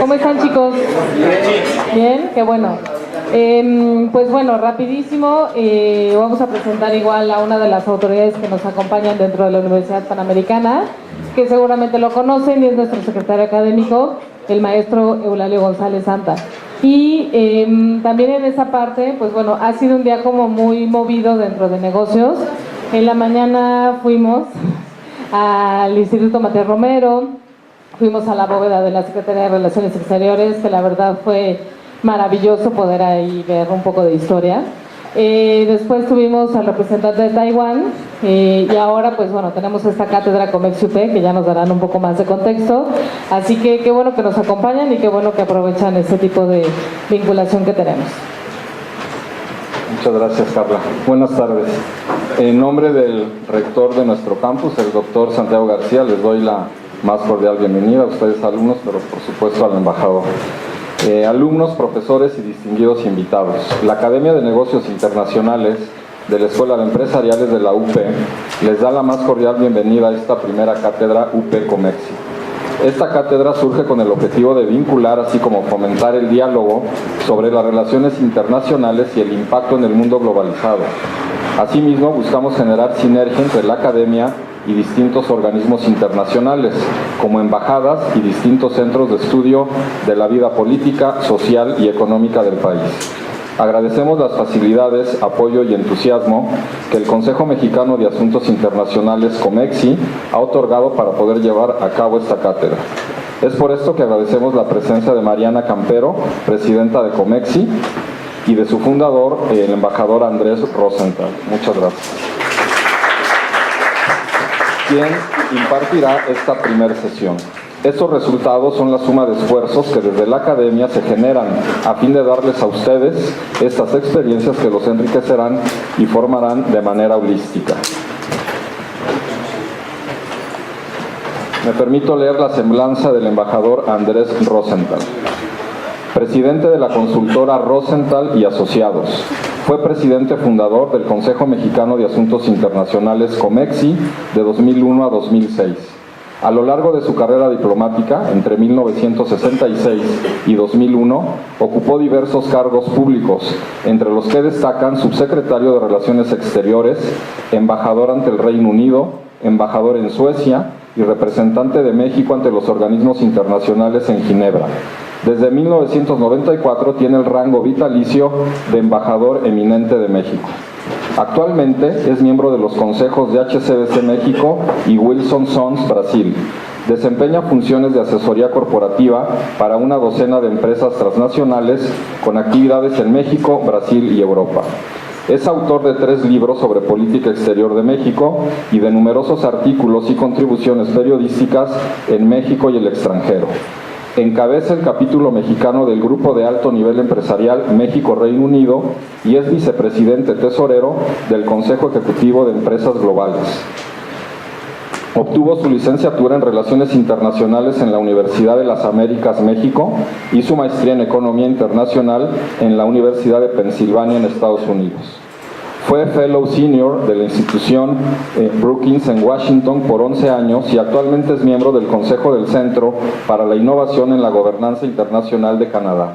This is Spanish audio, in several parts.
¿Cómo están, chicos? Bien, qué bueno. Pues bueno, rapidísimo, vamos a presentar igual a una de las autoridades que nos acompañan dentro de la Universidad Panamericana, que seguramente lo conocen, y es nuestro secretario académico, el maestro Eulalio González Santa. Y también en esa parte, pues bueno, ha sido un día como muy movido dentro de negocios. En la mañana fuimos al Instituto Matías Romero, fuimos a la bóveda de la Secretaría de Relaciones Exteriores, que la verdad fue maravilloso poder ahí ver un poco de historia. Después tuvimos al representante de Taiwán, y ahora pues bueno, tenemos esta cátedra Comexi-UP, que ya nos darán un poco más de contexto, así que qué bueno que nos acompañan y qué bueno que aprovechan ese tipo de vinculación que tenemos. Muchas gracias, Carla. Buenas tardes. En nombre del rector de nuestro campus, el doctor Santiago García, les doy la más cordial bienvenida a ustedes, alumnos, pero por supuesto al embajador. Alumnos, profesores y distinguidos invitados. La Academia de Negocios Internacionales de la Escuela de Empresariales de la UP les da la más cordial bienvenida a esta primera cátedra UP Comexi. Esta cátedra surge con el objetivo de vincular, así como fomentar el diálogo sobre las relaciones internacionales y el impacto en el mundo globalizado. Asimismo, buscamos generar sinergia entre la academia y distintos organismos internacionales, como embajadas y distintos centros de estudio de la vida política, social y económica del país. Agradecemos las facilidades, apoyo y entusiasmo que el Consejo Mexicano de Asuntos Internacionales, Comexi, ha otorgado para poder llevar a cabo esta cátedra. Es por esto que agradecemos la presencia de Mariana Campero, presidenta de Comexi, y de su fundador, el embajador Andrés Rosenthal. Muchas gracias. Quien impartirá esta primera sesión. Estos resultados son la suma de esfuerzos que desde la academia se generan a fin de darles a ustedes estas experiencias que los enriquecerán y formarán de manera holística. Me permito leer la semblanza del embajador Andrés Rosenthal. Presidente de la consultora Rosenthal y Asociados. Fue presidente fundador del Consejo Mexicano de Asuntos Internacionales Comexi de 2001 a 2006. A lo largo de su carrera diplomática, entre 1966 y 2001, ocupó diversos cargos públicos, entre los que destacan subsecretario de Relaciones Exteriores, embajador ante el Reino Unido, embajador en Suecia y representante de México ante los organismos internacionales en Ginebra. Desde 1994 tiene el rango vitalicio de embajador eminente de México. Actualmente es miembro de los consejos de HSBC México y Wilson Sons Brasil. Desempeña funciones de asesoría corporativa para una docena de empresas transnacionales con actividades en México, Brasil y Europa. Es autor de 3 libros sobre política exterior de México y de numerosos artículos y contribuciones periodísticas en México y el extranjero. Encabeza el capítulo mexicano del Grupo de Alto Nivel Empresarial México-Reino Unido y es vicepresidente tesorero del Consejo Ejecutivo de Empresas Globales. Obtuvo su licenciatura en Relaciones Internacionales en la Universidad de las Américas, México, y su maestría en Economía Internacional en la Universidad de Pensilvania, en Estados Unidos. Fue Fellow Senior de la institución Brookings en Washington por 11 años y actualmente es miembro del Consejo del Centro para la Innovación en la Gobernanza Internacional de Canadá,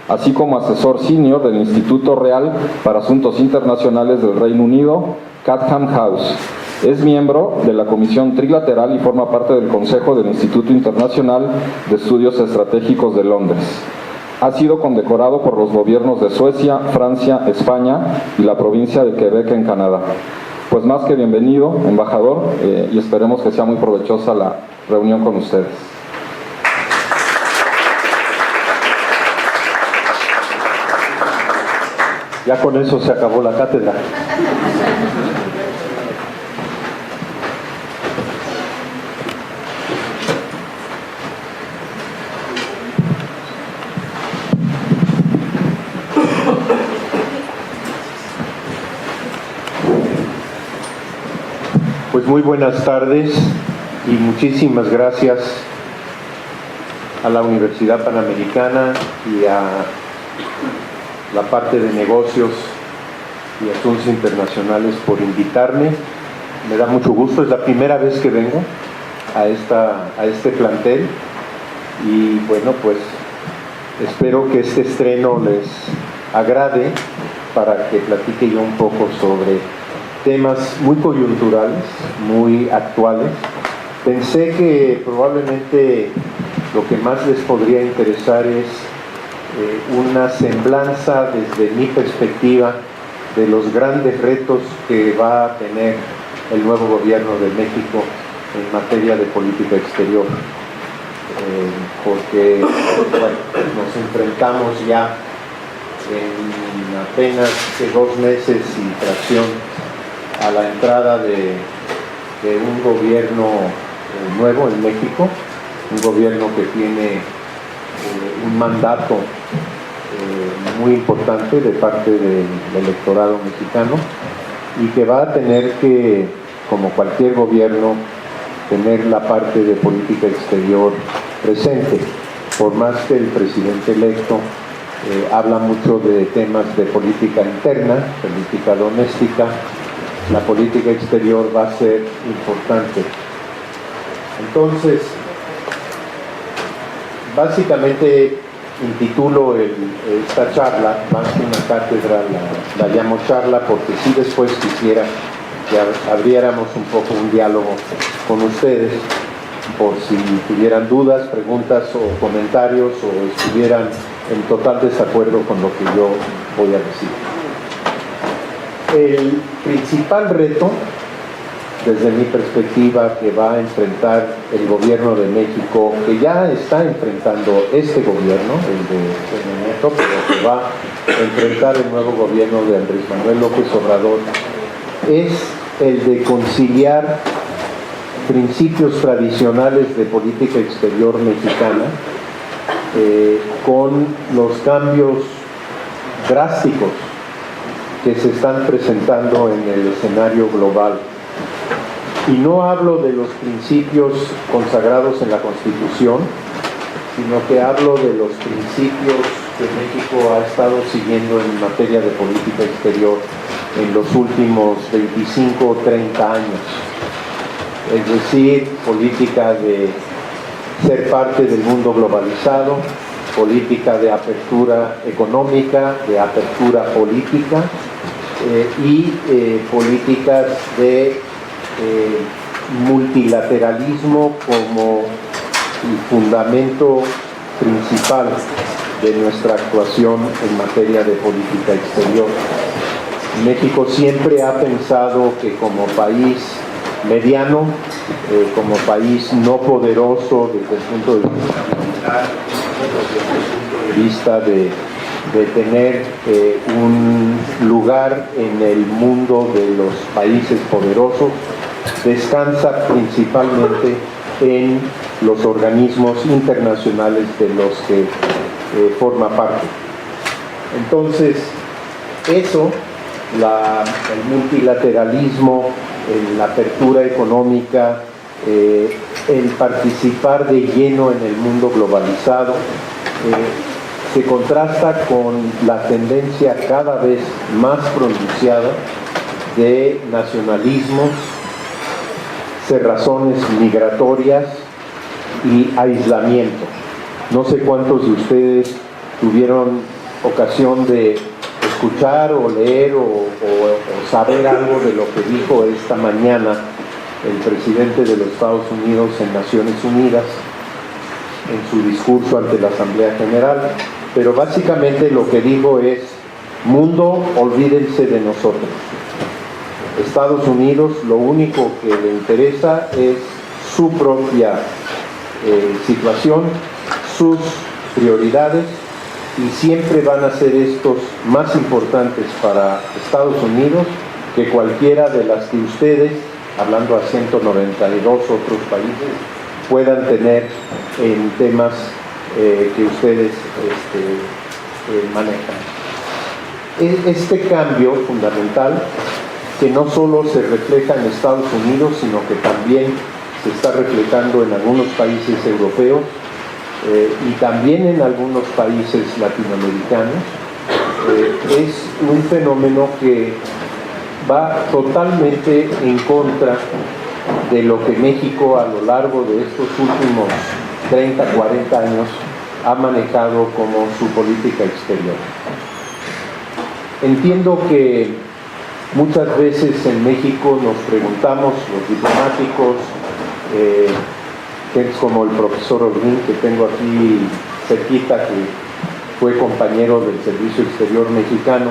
así como asesor senior del Instituto Real para Asuntos Internacionales del Reino Unido, Chatham House. Es miembro de la Comisión Trilateral y forma parte del Consejo del Instituto Internacional de Estudios Estratégicos de Londres. Ha sido condecorado por los gobiernos de Suecia, Francia, España y la provincia de Quebec en Canadá. Pues más que bienvenido, embajador, y esperemos que sea muy provechosa la reunión con ustedes. Ya con eso se acabó la cátedra. Pues muy buenas tardes y muchísimas gracias a la Universidad Panamericana y a la parte de negocios y asuntos internacionales por invitarme. Me da mucho gusto, es la primera vez que vengo a este plantel y bueno, pues espero que este estreno les agrade para que platique yo un poco sobre temas muy coyunturales, muy actuales. Pensé que probablemente lo que más les podría interesar es una semblanza desde mi perspectiva de los grandes retos que va a tener el nuevo gobierno de México en materia de política exterior, porque bueno, nos enfrentamos ya en apenas 2 meses y fracción a la entrada de un gobierno nuevo en México, un gobierno que tiene un mandato muy importante de parte del electorado mexicano y que va a tener que, como cualquier gobierno, tener la parte de política exterior presente, por más que el presidente electo habla mucho de temas de política interna, política doméstica. La política exterior va a ser importante. Entonces, básicamente intitulo esta charla, más que una cátedra, la llamo charla porque sí después quisiera que abriéramos un poco un diálogo con ustedes, por si tuvieran dudas, preguntas o comentarios o estuvieran en total desacuerdo con lo que yo voy a decir. El principal reto, desde mi perspectiva, que va a enfrentar el gobierno de México, que ya está enfrentando este gobierno, el de Peña Nieto, pero que va a enfrentar el nuevo gobierno de Andrés Manuel López Obrador, es el de conciliar principios tradicionales de política exterior mexicana con los cambios drásticos que se están presentando en el escenario global. Y no hablo de los principios consagrados en la Constitución, sino que hablo de los principios que México ha estado siguiendo en materia de política exterior en los últimos 25 o 30 años. Es decir, política de ser parte del mundo globalizado, política de apertura económica, de apertura política y políticas de multilateralismo como el fundamento principal de nuestra actuación en materia de política exterior. México siempre ha pensado que como país mediano, como país no poderoso desde el punto de vista militar, desde el punto de vista de tener un lugar en el mundo de los países poderosos, descansa principalmente en los organismos internacionales de los que forma parte. Entonces, eso, el multilateralismo, la apertura económica, el participar de lleno en el mundo globalizado, se contrasta con la tendencia cada vez más pronunciada de nacionalismos, cerrazones migratorias y aislamiento. No sé cuántos de ustedes tuvieron ocasión de escuchar o leer o saber algo de lo que dijo esta mañana el presidente de los Estados Unidos en Naciones Unidas en su discurso ante la Asamblea General, pero básicamente lo que dijo es: mundo, olvídense de nosotros. Estados Unidos lo único que le interesa es su propia situación, sus prioridades, y siempre van a ser estos más importantes para Estados Unidos que cualquiera de las que ustedes, hablando a 192 otros países, puedan tener en temas que ustedes manejan. Este cambio fundamental, que no solo se refleja en Estados Unidos, sino que también se está reflejando en algunos países europeos y también en algunos países latinoamericanos, es un fenómeno que va totalmente en contra de lo que México a lo largo de estos últimos 30, 40 años ha manejado como su política exterior. Entiendo que muchas veces en México nos preguntamos, los diplomáticos, gente como el profesor Holguín, que tengo aquí cerquita, que fue compañero del Servicio Exterior Mexicano,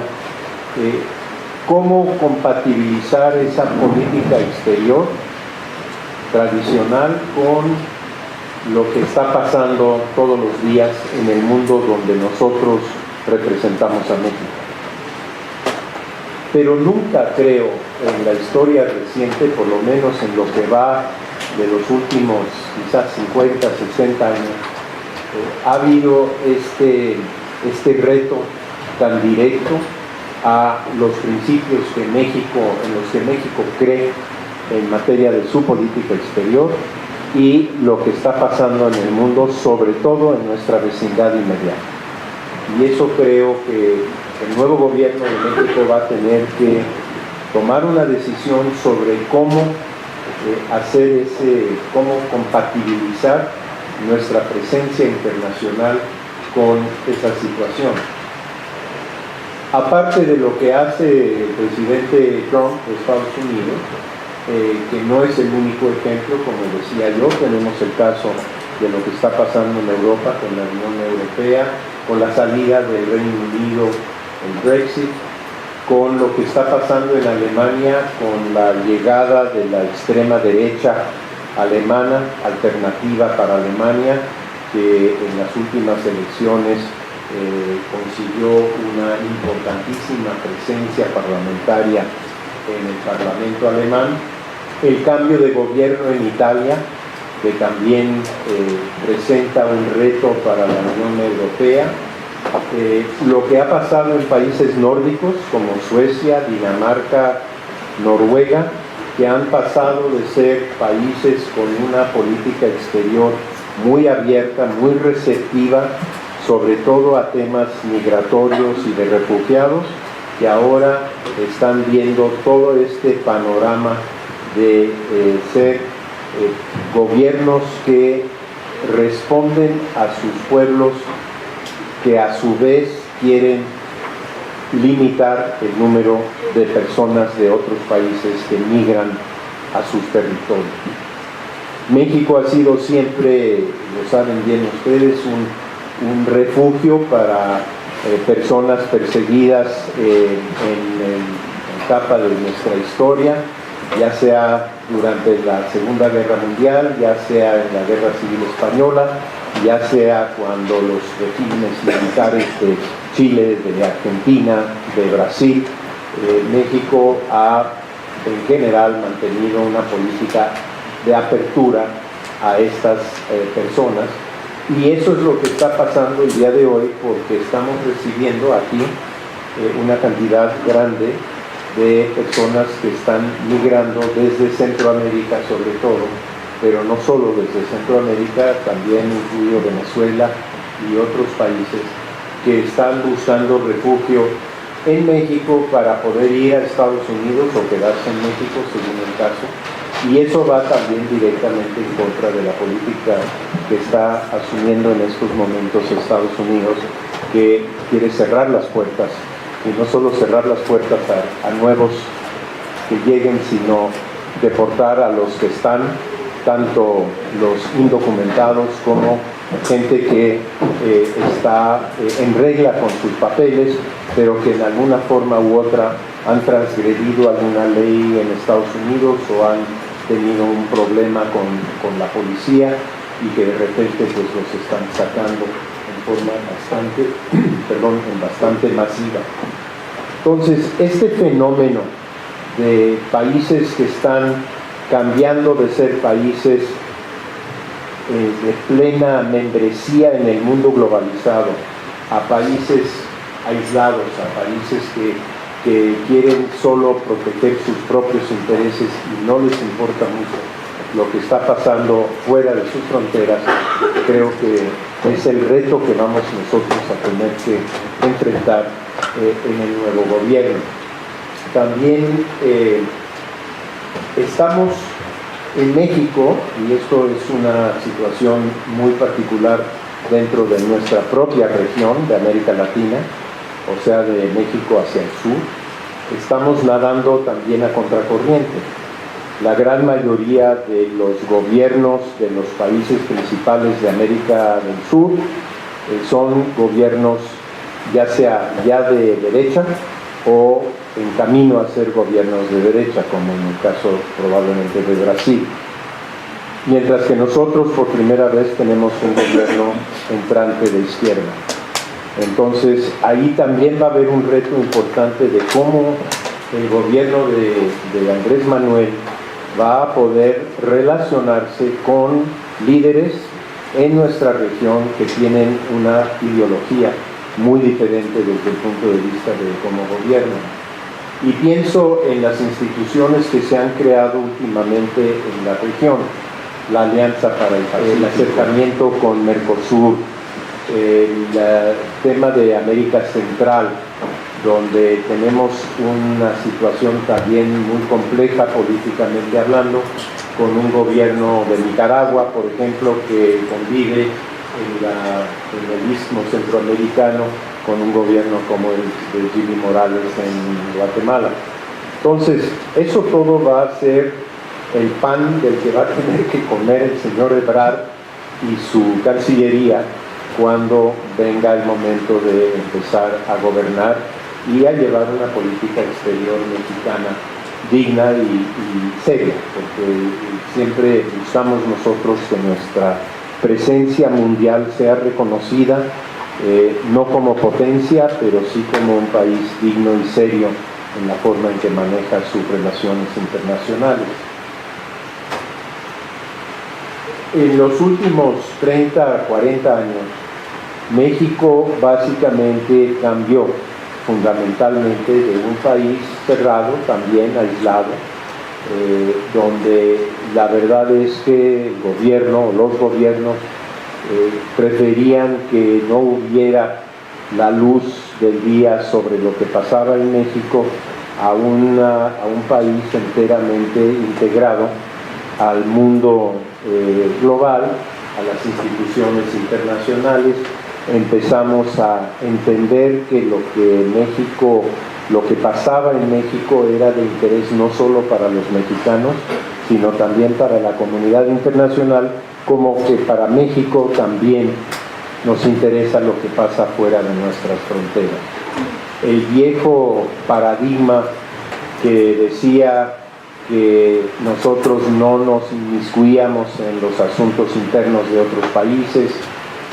cómo compatibilizar esa política exterior tradicional con lo que está pasando todos los días en el mundo donde nosotros representamos a México. Pero nunca creo en la historia reciente, por lo menos en lo que va de los últimos quizás 50, 60 años, ha habido este reto tan directo a los principios en los que México cree en materia de su política exterior y lo que está pasando en el mundo, sobre todo en nuestra vecindad inmediata. Y eso creo que el nuevo gobierno de México va a tener que tomar una decisión sobre cómo cómo compatibilizar nuestra presencia internacional con esa situación. Aparte de lo que hace el presidente Trump de Estados Unidos, que no es el único ejemplo, como decía yo, tenemos el caso de lo que está pasando en Europa con la Unión Europea, con la salida del Reino Unido, el Brexit, con lo que está pasando en Alemania, con la llegada de la extrema derecha alemana, alternativa para Alemania, que en las últimas elecciones consiguió una importantísima presencia parlamentaria en el Parlamento alemán, el cambio de gobierno en Italia, que también presenta un reto para la Unión Europea, lo que ha pasado en países nórdicos como Suecia, Dinamarca, Noruega, que han pasado de ser países con una política exterior muy abierta, muy receptiva, sobre todo a temas migratorios y de refugiados, que ahora están viendo todo este panorama de ser gobiernos que responden a sus pueblos, que a su vez quieren limitar el número de personas de otros países que migran a sus territorios. México ha sido siempre, lo saben bien ustedes, un refugio para personas perseguidas en la etapa de nuestra historia, ya sea durante la Segunda Guerra Mundial, ya sea en la Guerra Civil Española, ya sea cuando los regímenes militares de Chile, de Argentina, de Brasil, México ha en general mantenido una política de apertura a estas personas, y eso es lo que está pasando el día de hoy, porque estamos recibiendo aquí una cantidad grande de personas que están migrando desde Centroamérica sobre todo, pero no solo desde Centroamérica, también incluido Venezuela y otros países que están buscando refugio en México para poder ir a Estados Unidos o quedarse en México según el caso, y eso va también directamente en contra de la política que está asumiendo en estos momentos Estados Unidos, que quiere cerrar las puertas, y no solo cerrar las puertas a nuevos que lleguen, sino deportar a los que están, tanto los indocumentados como gente que está en regla con sus papeles, pero que en alguna forma u otra han transgredido alguna ley en Estados Unidos o han tenido un problema con la policía y que de repente pues los están sacando en forma bastante masiva. Entonces, este fenómeno de países que están cambiando de ser países de plena membresía en el mundo globalizado a países aislados, a países que quieren solo proteger sus propios intereses y no les importa mucho lo que está pasando fuera de sus fronteras, creo que es el reto que vamos nosotros a tener que enfrentar en el nuevo gobierno. También estamos en México, y esto es una situación muy particular dentro de nuestra propia región de América Latina, o sea, de México hacia el sur, estamos nadando también a contracorriente. La gran mayoría de los gobiernos de los países principales de América del Sur son gobiernos ya sea ya de derecha o en camino a ser gobiernos de derecha, como en el caso probablemente de Brasil. Mientras que nosotros por primera vez tenemos un gobierno entrante de izquierda. Entonces ahí también va a haber un reto importante de cómo el gobierno de Andrés Manuel va a poder relacionarse con líderes en nuestra región que tienen una ideología muy diferente desde el punto de vista de cómo gobiernan. Y pienso en las instituciones que se han creado últimamente en la región, la Alianza para el acercamiento con Mercosur, el tema de América Central, donde tenemos una situación también muy compleja políticamente hablando, con un gobierno de Nicaragua, por ejemplo, que convive en el istmo centroamericano con un gobierno como el de Jimmy Morales en Guatemala. Entonces, eso todo va a ser el pan del que va a tener que comer el señor Ebrard y su Cancillería cuando venga el momento de empezar a gobernar y a llevar una política exterior mexicana digna y seria, porque siempre buscamos nosotros que nuestra presencia mundial sea reconocida, no como potencia, pero sí como un país digno y serio en la forma en que maneja sus relaciones internacionales. En los últimos 30, 40 años, México básicamente cambió fundamentalmente de un país cerrado, también aislado, donde la verdad es que el gobierno o los gobiernos preferían que no hubiera la luz del día sobre lo que pasaba en México a un país enteramente integrado al mundo global, a las instituciones internacionales. Empezamos a entender que lo que pasaba en México era de interés no solo para los mexicanos, sino también para la comunidad internacional, como que para México también nos interesa lo que pasa fuera de nuestras fronteras. El viejo paradigma que decía que nosotros no nos inmiscuíamos en los asuntos internos de otros países,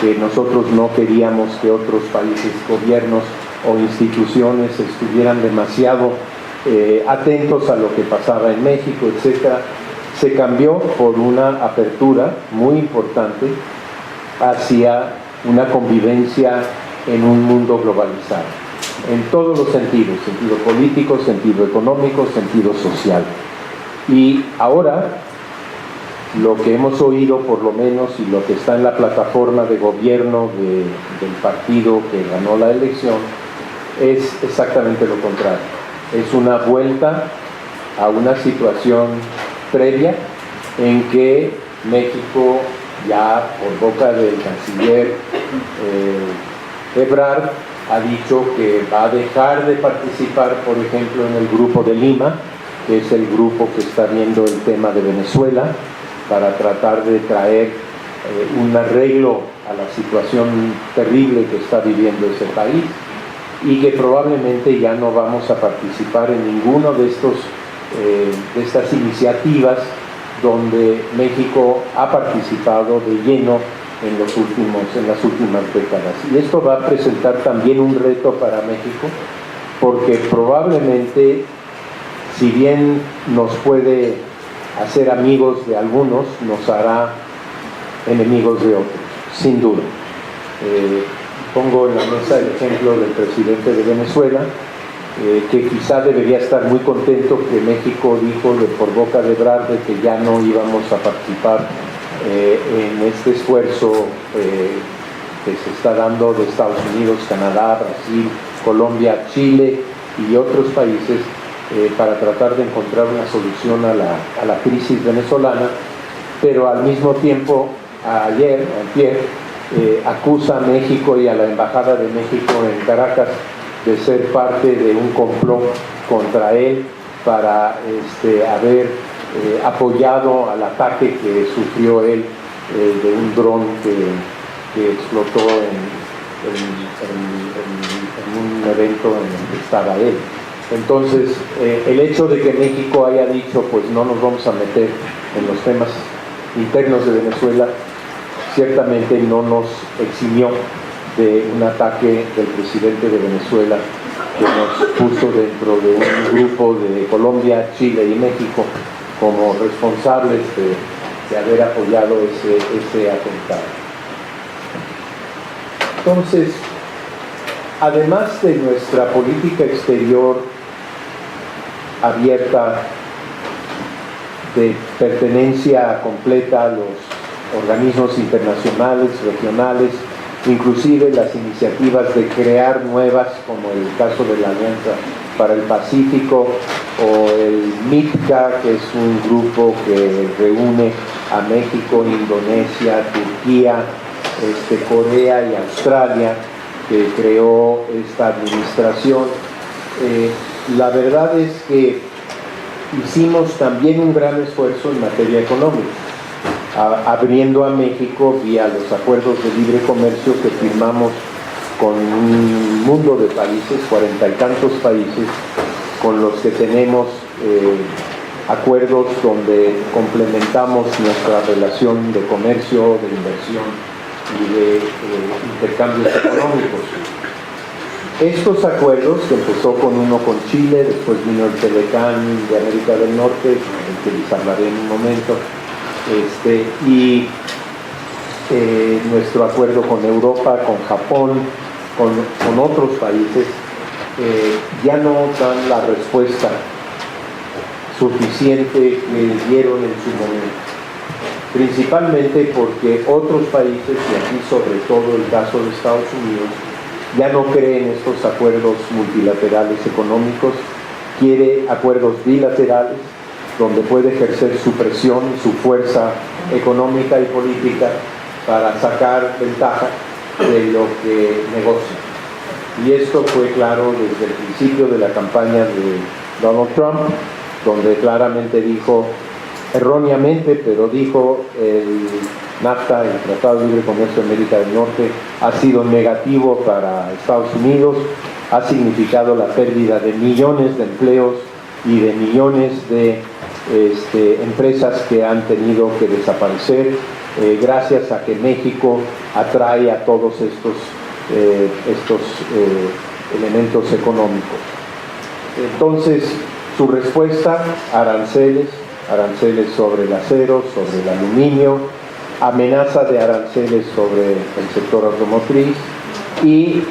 que nosotros no queríamos que otros países, gobiernos o instituciones estuvieran demasiado atentos a lo que pasaba en México, etc., se cambió por una apertura muy importante hacia una convivencia en un mundo globalizado, en todos los sentidos, sentido político, sentido económico, sentido social. Y ahora, lo que hemos oído por lo menos y lo que está en la plataforma de gobierno del partido que ganó la elección es exactamente lo contrario. Es una vuelta a una situación previa en que México, ya por boca del canciller Ebrard, ha dicho que va a dejar de participar, por ejemplo, en el Grupo de Lima, que es el grupo que está viendo el tema de Venezuela, para tratar de traer un arreglo a la situación terrible que está viviendo ese país, y que probablemente ya no vamos a participar en ninguno de estas iniciativas donde México ha participado de lleno en las últimas décadas. Y esto va a presentar también un reto para México, porque probablemente, si bien nos puede hacer amigos de algunos, nos hará enemigos de otros, sin duda. Pongo en la mesa el ejemplo del presidente de Venezuela, que quizá debería estar muy contento que México dijo por boca de Ebrard de que ya no íbamos a participar en este esfuerzo que se está dando de Estados Unidos, Canadá, Brasil, Colombia, Chile y otros países para tratar de encontrar una solución a la crisis venezolana, pero al mismo tiempo, antier, acusa a México y a la Embajada de México en Caracas de ser parte de un complot contra él para haber apoyado al ataque que sufrió él de un dron que explotó en un evento en el que estaba él. Entonces, el hecho de que México haya dicho, pues no nos vamos a meter en los temas internos de Venezuela, ciertamente no nos eximió de un ataque del presidente de Venezuela que nos puso dentro de un grupo de Colombia, Chile y México como responsables de haber apoyado ese atentado. Entonces, además de nuestra política exterior abierta de pertenencia completa a los organismos internacionales, regionales, inclusive las iniciativas de crear nuevas, como el caso de la Alianza para el Pacífico o el MITCA, que es un grupo que reúne a México, Indonesia, Turquía, Corea y Australia, que creó esta administración. La verdad es que hicimos también un gran esfuerzo en materia económica, abriendo a México vía los acuerdos de libre comercio que firmamos con un mundo de países, 40 y tantos países, con los que tenemos acuerdos donde complementamos nuestra relación de comercio, de inversión y de intercambios económicos. Estos acuerdos, que empezó con uno con Chile, después vino el Telecán de América del Norte, del que les hablaré en un momento, y nuestro acuerdo con Europa, con Japón, con otros países, ya no dan la respuesta suficiente que dieron en su momento, principalmente porque otros países, y aquí sobre todo el caso de Estados Unidos, ya no cree en estos acuerdos multilaterales económicos, quiere acuerdos bilaterales donde puede ejercer su presión, su fuerza económica y política para sacar ventaja de lo que negocia. Y esto fue claro desde el principio de la campaña de Donald Trump, donde claramente dijo, erróneamente, pero dijo, el NAFTA, el Tratado de Libre Comercio de América del Norte, ha sido negativo para Estados Unidos, ha significado la pérdida de millones de empleos y de millones de empresas que han tenido que desaparecer gracias a que México atrae a todos estos elementos económicos. Entonces, su respuesta, aranceles sobre el acero, sobre el aluminio, amenaza de aranceles sobre el sector automotriz y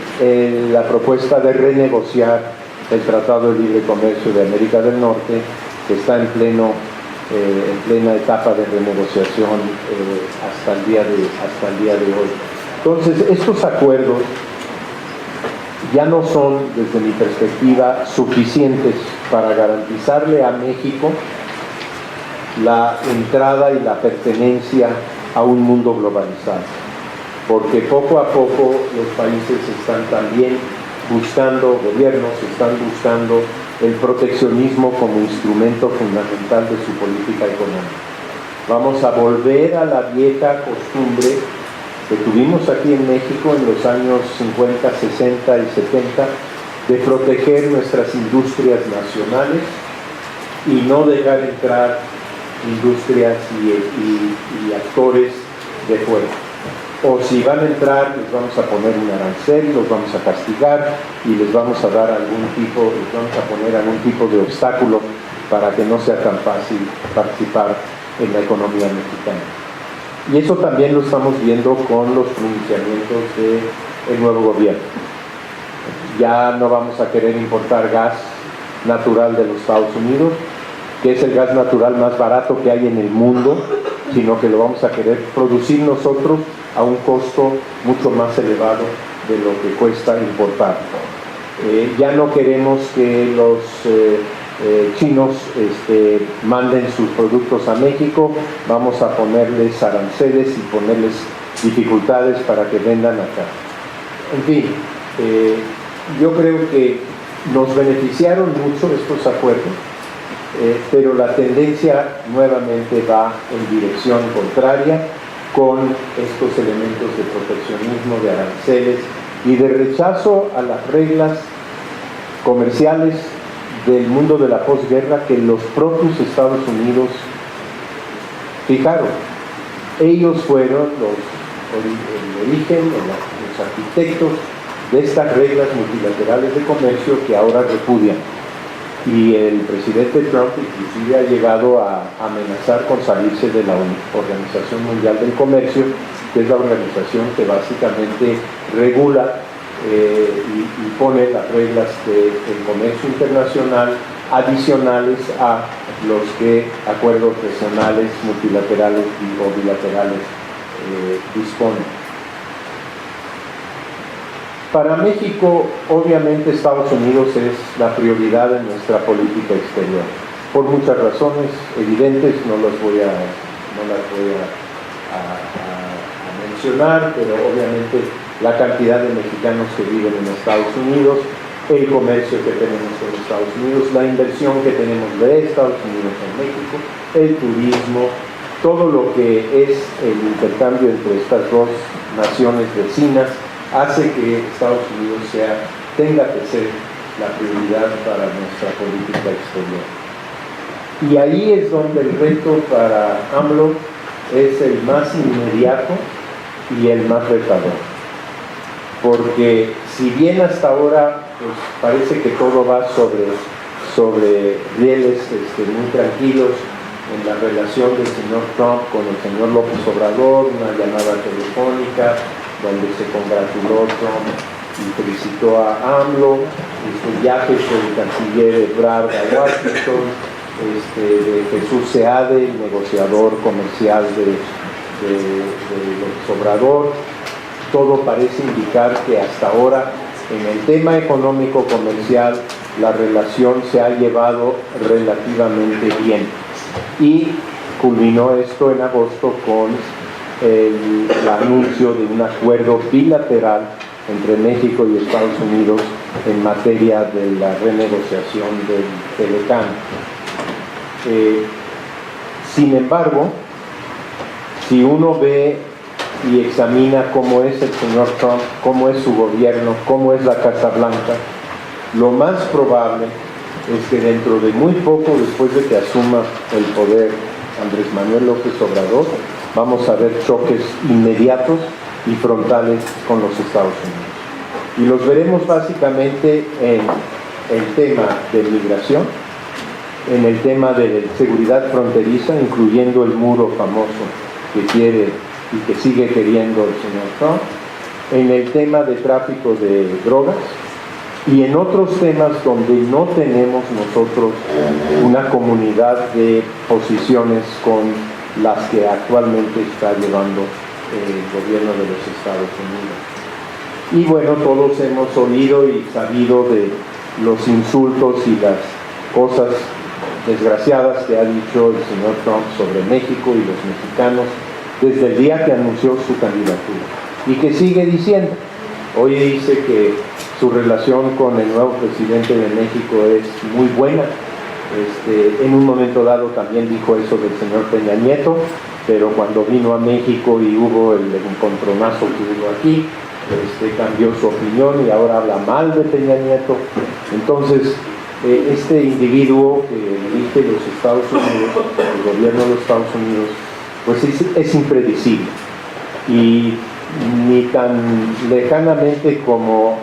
la propuesta de renegociar el Tratado de Libre Comercio de América del Norte, que está en plena etapa de renegociación hasta el día de hoy. Entonces, estos acuerdos ya no son, desde mi perspectiva, suficientes para garantizarle a México la entrada y la pertenencia a un mundo globalizado, porque poco a poco los países están también buscando, gobiernos están buscando el proteccionismo como instrumento fundamental de su política económica. Vamos a volver a la vieja costumbre que tuvimos aquí en México en los años 50, 60 y 70 de proteger nuestras industrias nacionales y no dejar entrar industrias y actores de fuera. O si van a entrar, les vamos a poner un arancel, los vamos a castigar y les vamos a dar les vamos a poner algún tipo de obstáculo para que no sea tan fácil participar en la economía mexicana. Y eso también lo estamos viendo con los pronunciamientos del nuevo gobierno. Ya no vamos a querer importar gas natural de los Estados Unidos, que es el gas natural más barato que hay en el mundo, sino que lo vamos a querer producir nosotros a un costo mucho más elevado de lo que cuesta importar. Ya no queremos que los chinos manden sus productos a México, vamos a ponerles aranceles y ponerles dificultades para que vendan acá. En fin, yo creo que nos beneficiaron mucho estos acuerdos, pero la tendencia nuevamente va en dirección contraria con estos elementos de proteccionismo, de aranceles y de rechazo a las reglas comerciales del mundo de la posguerra que los propios Estados Unidos fijaron. Ellos fueron el origen, los arquitectos de estas reglas multilaterales de comercio que ahora repudian. Y el presidente Trump inclusive ha llegado a amenazar con salirse de la Organización Mundial del Comercio, que es la organización que básicamente regula y pone las reglas del comercio internacional adicionales a los que acuerdos regionales, multilaterales o bilaterales disponen. Para México, obviamente, Estados Unidos es la prioridad en nuestra política exterior. Por muchas razones evidentes, no las voy a mencionar, pero obviamente la cantidad de mexicanos que viven en Estados Unidos, el comercio que tenemos con Estados Unidos, la inversión que tenemos de Estados Unidos en México, el turismo, todo lo que es el intercambio entre estas dos naciones vecinas, hace que Estados Unidos tenga que ser la prioridad para nuestra política exterior. Y ahí es donde el reto para AMLO es el más inmediato y el más retador. Porque si bien hasta ahora pues, parece que todo va sobre rieles muy tranquilos en la relación del señor Trump con el señor López Obrador, una llamada telefónica, donde se congratuló Trump y felicitó a AMLO, viajes del canciller Ebrard a Washington, de Jesús Seade, el negociador comercial de López Obrador. Todo parece indicar que hasta ahora, en el tema económico-comercial, la relación se ha llevado relativamente bien. Y culminó esto en agosto con el anuncio de un acuerdo bilateral entre México y Estados Unidos en materia de la renegociación del Telecán. Sin embargo, si uno ve y examina cómo es el señor Trump, cómo es su gobierno, cómo es la Casa Blanca, lo más probable es que dentro de muy poco, después de que asuma el poder Andrés Manuel López Obrador, vamos a ver choques inmediatos y frontales con los Estados Unidos. Y los veremos básicamente en el tema de migración, en el tema de seguridad fronteriza, incluyendo el muro famoso que quiere y que sigue queriendo el señor Trump, en el tema de tráfico de drogas y en otros temas donde no tenemos nosotros una comunidad de posiciones con las que actualmente está llevando el gobierno de los Estados Unidos. Y bueno, todos hemos oído y sabido de los insultos y las cosas desgraciadas que ha dicho el señor Trump sobre México y los mexicanos desde el día que anunció su candidatura y que sigue diciendo. Hoy dice que su relación con el nuevo presidente de México es muy buena. En un momento dado también dijo eso del señor Peña Nieto, pero cuando vino a México y hubo el encontronazo que hubo aquí, cambió su opinión y ahora habla mal de Peña Nieto. Entonces, este individuo que dirige los Estados Unidos, el gobierno de los Estados Unidos, pues es impredecible. Y ni tan lejanamente como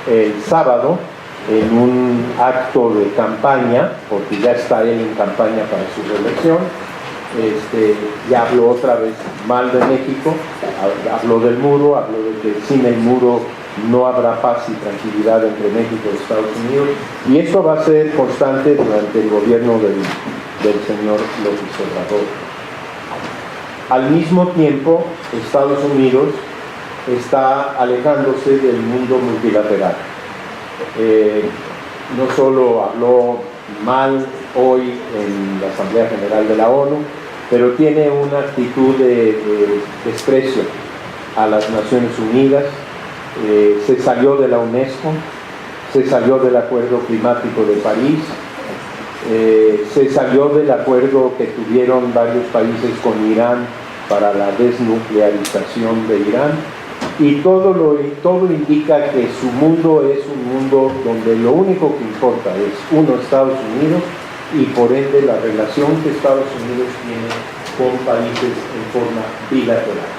el sábado, en un acto de campaña, porque ya está él en campaña para su reelección, ya habló otra vez mal de México, habló del muro, habló de que sin el muro no habrá paz y tranquilidad entre México y Estados Unidos, y eso va a ser constante durante el gobierno del señor López Obrador. Al mismo tiempo, Estados Unidos está alejándose del mundo multilateral. No solo habló mal hoy en la Asamblea General de la ONU, pero tiene una actitud de desprecio a las Naciones Unidas, se salió de la UNESCO, se salió del Acuerdo Climático de París, se salió del acuerdo que tuvieron varios países con Irán para la desnuclearización de Irán, y todo indica que su mundo es un mundo donde lo único que importa es, uno, Estados Unidos, y por ende la relación que Estados Unidos tiene con países en forma bilateral.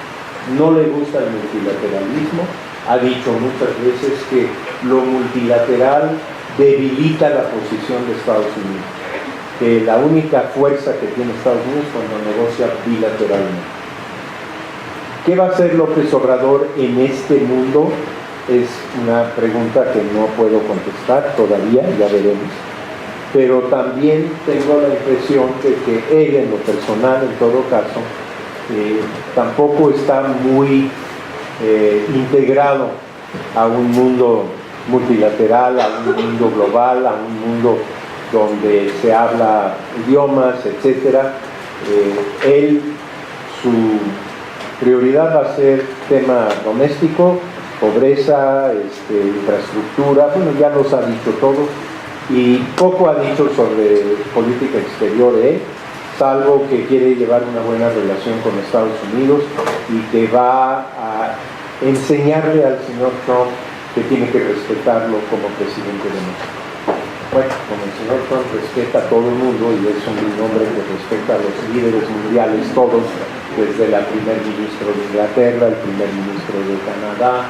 No le gusta el multilateralismo, ha dicho muchas veces que lo multilateral debilita la posición de Estados Unidos, que la única fuerza que tiene Estados Unidos cuando negocia bilateralmente. ¿Qué va a hacer López Obrador en este mundo? Es una pregunta que no puedo contestar todavía, ya veremos. Pero también tengo la impresión de que él, en lo personal, en todo caso, tampoco está muy integrado a un mundo multilateral, a un mundo global, a un mundo donde se habla idiomas, etc. Él, su prioridad va a ser tema doméstico, pobreza, infraestructura, bueno, ya los ha dicho todos, y poco ha dicho sobre política exterior, salvo que quiere llevar una buena relación con Estados Unidos y que va a enseñarle al señor Trump que tiene que respetarlo como presidente de México. Bueno, como el señor Trump respeta a todo el mundo y es un hombre que respeta a los líderes mundiales todos, desde la primer ministro de Inglaterra, el primer ministro de Canadá,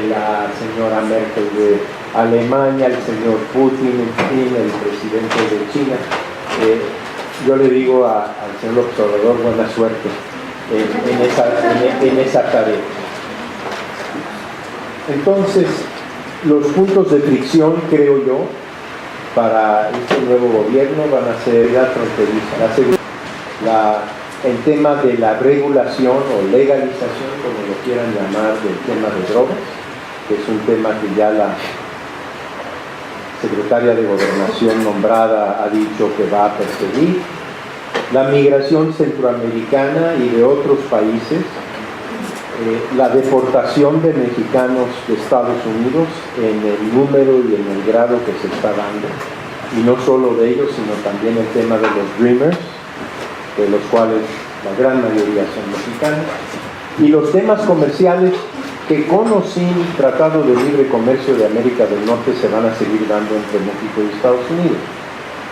la señora Merkel de Alemania, el señor Putin, en fin, el presidente de China. Yo le digo al señor observador buena suerte en esa tarea. Entonces, los puntos de fricción, creo yo, para este nuevo gobierno van a ser la fronteriza, el tema de la regulación o legalización, como lo quieran llamar, del tema de drogas, que es un tema que ya la secretaria de Gobernación nombrada ha dicho que va a perseguir, la migración centroamericana y de otros países, la deportación de mexicanos de Estados Unidos en el número y en el grado que se está dando, y no solo de ellos, sino también el tema de los Dreamers, de los cuales la gran mayoría son mexicanos, y los temas comerciales que con o sin Tratado de Libre Comercio de América del Norte se van a seguir dando entre México y Estados Unidos.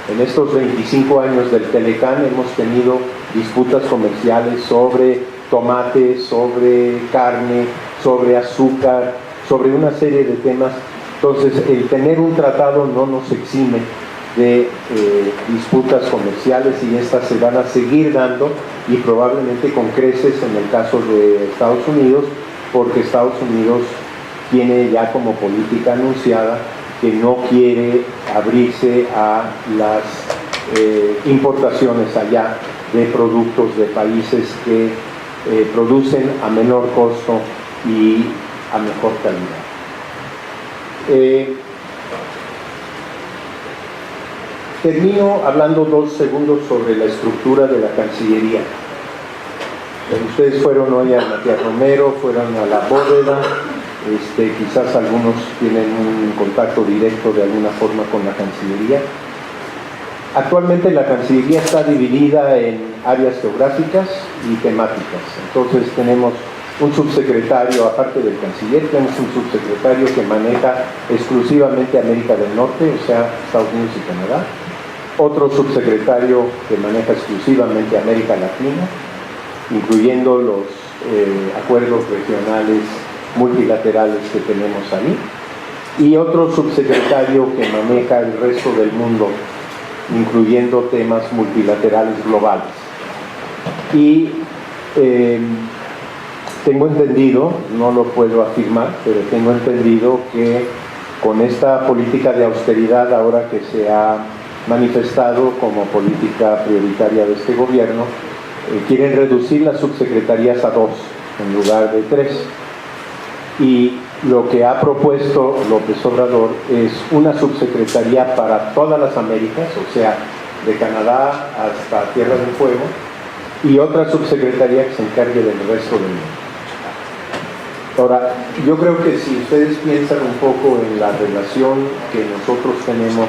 En estos 25 años del Telecán hemos tenido disputas comerciales sobre tomate, sobre carne, sobre azúcar, sobre una serie de temas. Entonces, el tener un tratado no nos exime de disputas comerciales, y estas se van a seguir dando, y probablemente con creces en el caso de Estados Unidos, porque Estados Unidos tiene ya como política anunciada que no quiere abrirse a las importaciones allá de productos de países que producen a menor costo y a mejor calidad. Termino hablando 2 segundos sobre la estructura de la Cancillería. Ustedes fueron hoy a Matías Romero, fueron a la bóveda, quizás algunos tienen un contacto directo de alguna forma con la Cancillería. Actualmente la Cancillería está dividida en áreas geográficas y temáticas. Entonces tenemos un subsecretario, aparte del canciller, tenemos un subsecretario que maneja exclusivamente América del Norte, o sea, Estados Unidos y Canadá. Otro subsecretario que maneja exclusivamente América Latina, incluyendo los acuerdos regionales multilaterales que tenemos ahí. Y otro subsecretario que maneja el resto del mundo, incluyendo temas multilaterales globales. Y tengo entendido, no lo puedo afirmar, pero tengo entendido que con esta política de austeridad ahora que se ha manifestado como política prioritaria de este gobierno, quieren reducir las subsecretarías a 2 en lugar de 3. Y lo que ha propuesto López Obrador es una subsecretaría para todas las Américas, o sea, de Canadá hasta Tierra del Fuego, y otra subsecretaría que se encargue del resto del mundo. Ahora, yo creo que si ustedes piensan un poco en la relación que nosotros tenemos,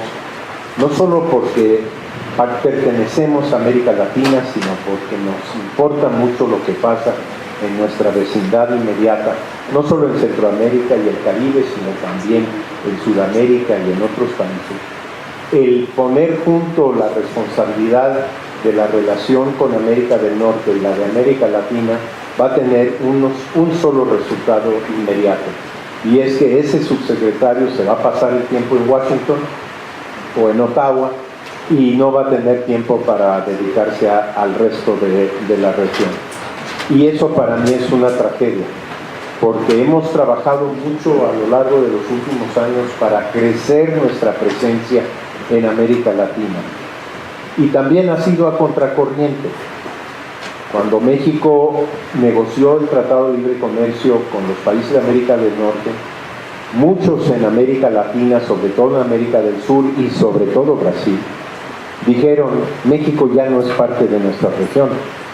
no solo porque pertenecemos a América Latina, sino porque nos importa mucho lo que pasa en nuestra vecindad inmediata, no solo en Centroamérica y el Caribe, sino también en Sudamérica y en otros países. El poner junto la responsabilidad de la relación con América del Norte y la de América Latina va a tener un solo resultado inmediato, y es que ese subsecretario se va a pasar el tiempo en Washington o en Ottawa y no va a tener tiempo para dedicarse al resto de la región. Y eso para mí es una tragedia, porque hemos trabajado mucho a lo largo de los últimos años para crecer nuestra presencia en América Latina. Y también ha sido a contracorriente. Cuando México negoció el Tratado de Libre Comercio con los países de América del Norte, muchos en América Latina, sobre todo en América del Sur y sobre todo Brasil, dijeron: México ya no es parte de nuestra región,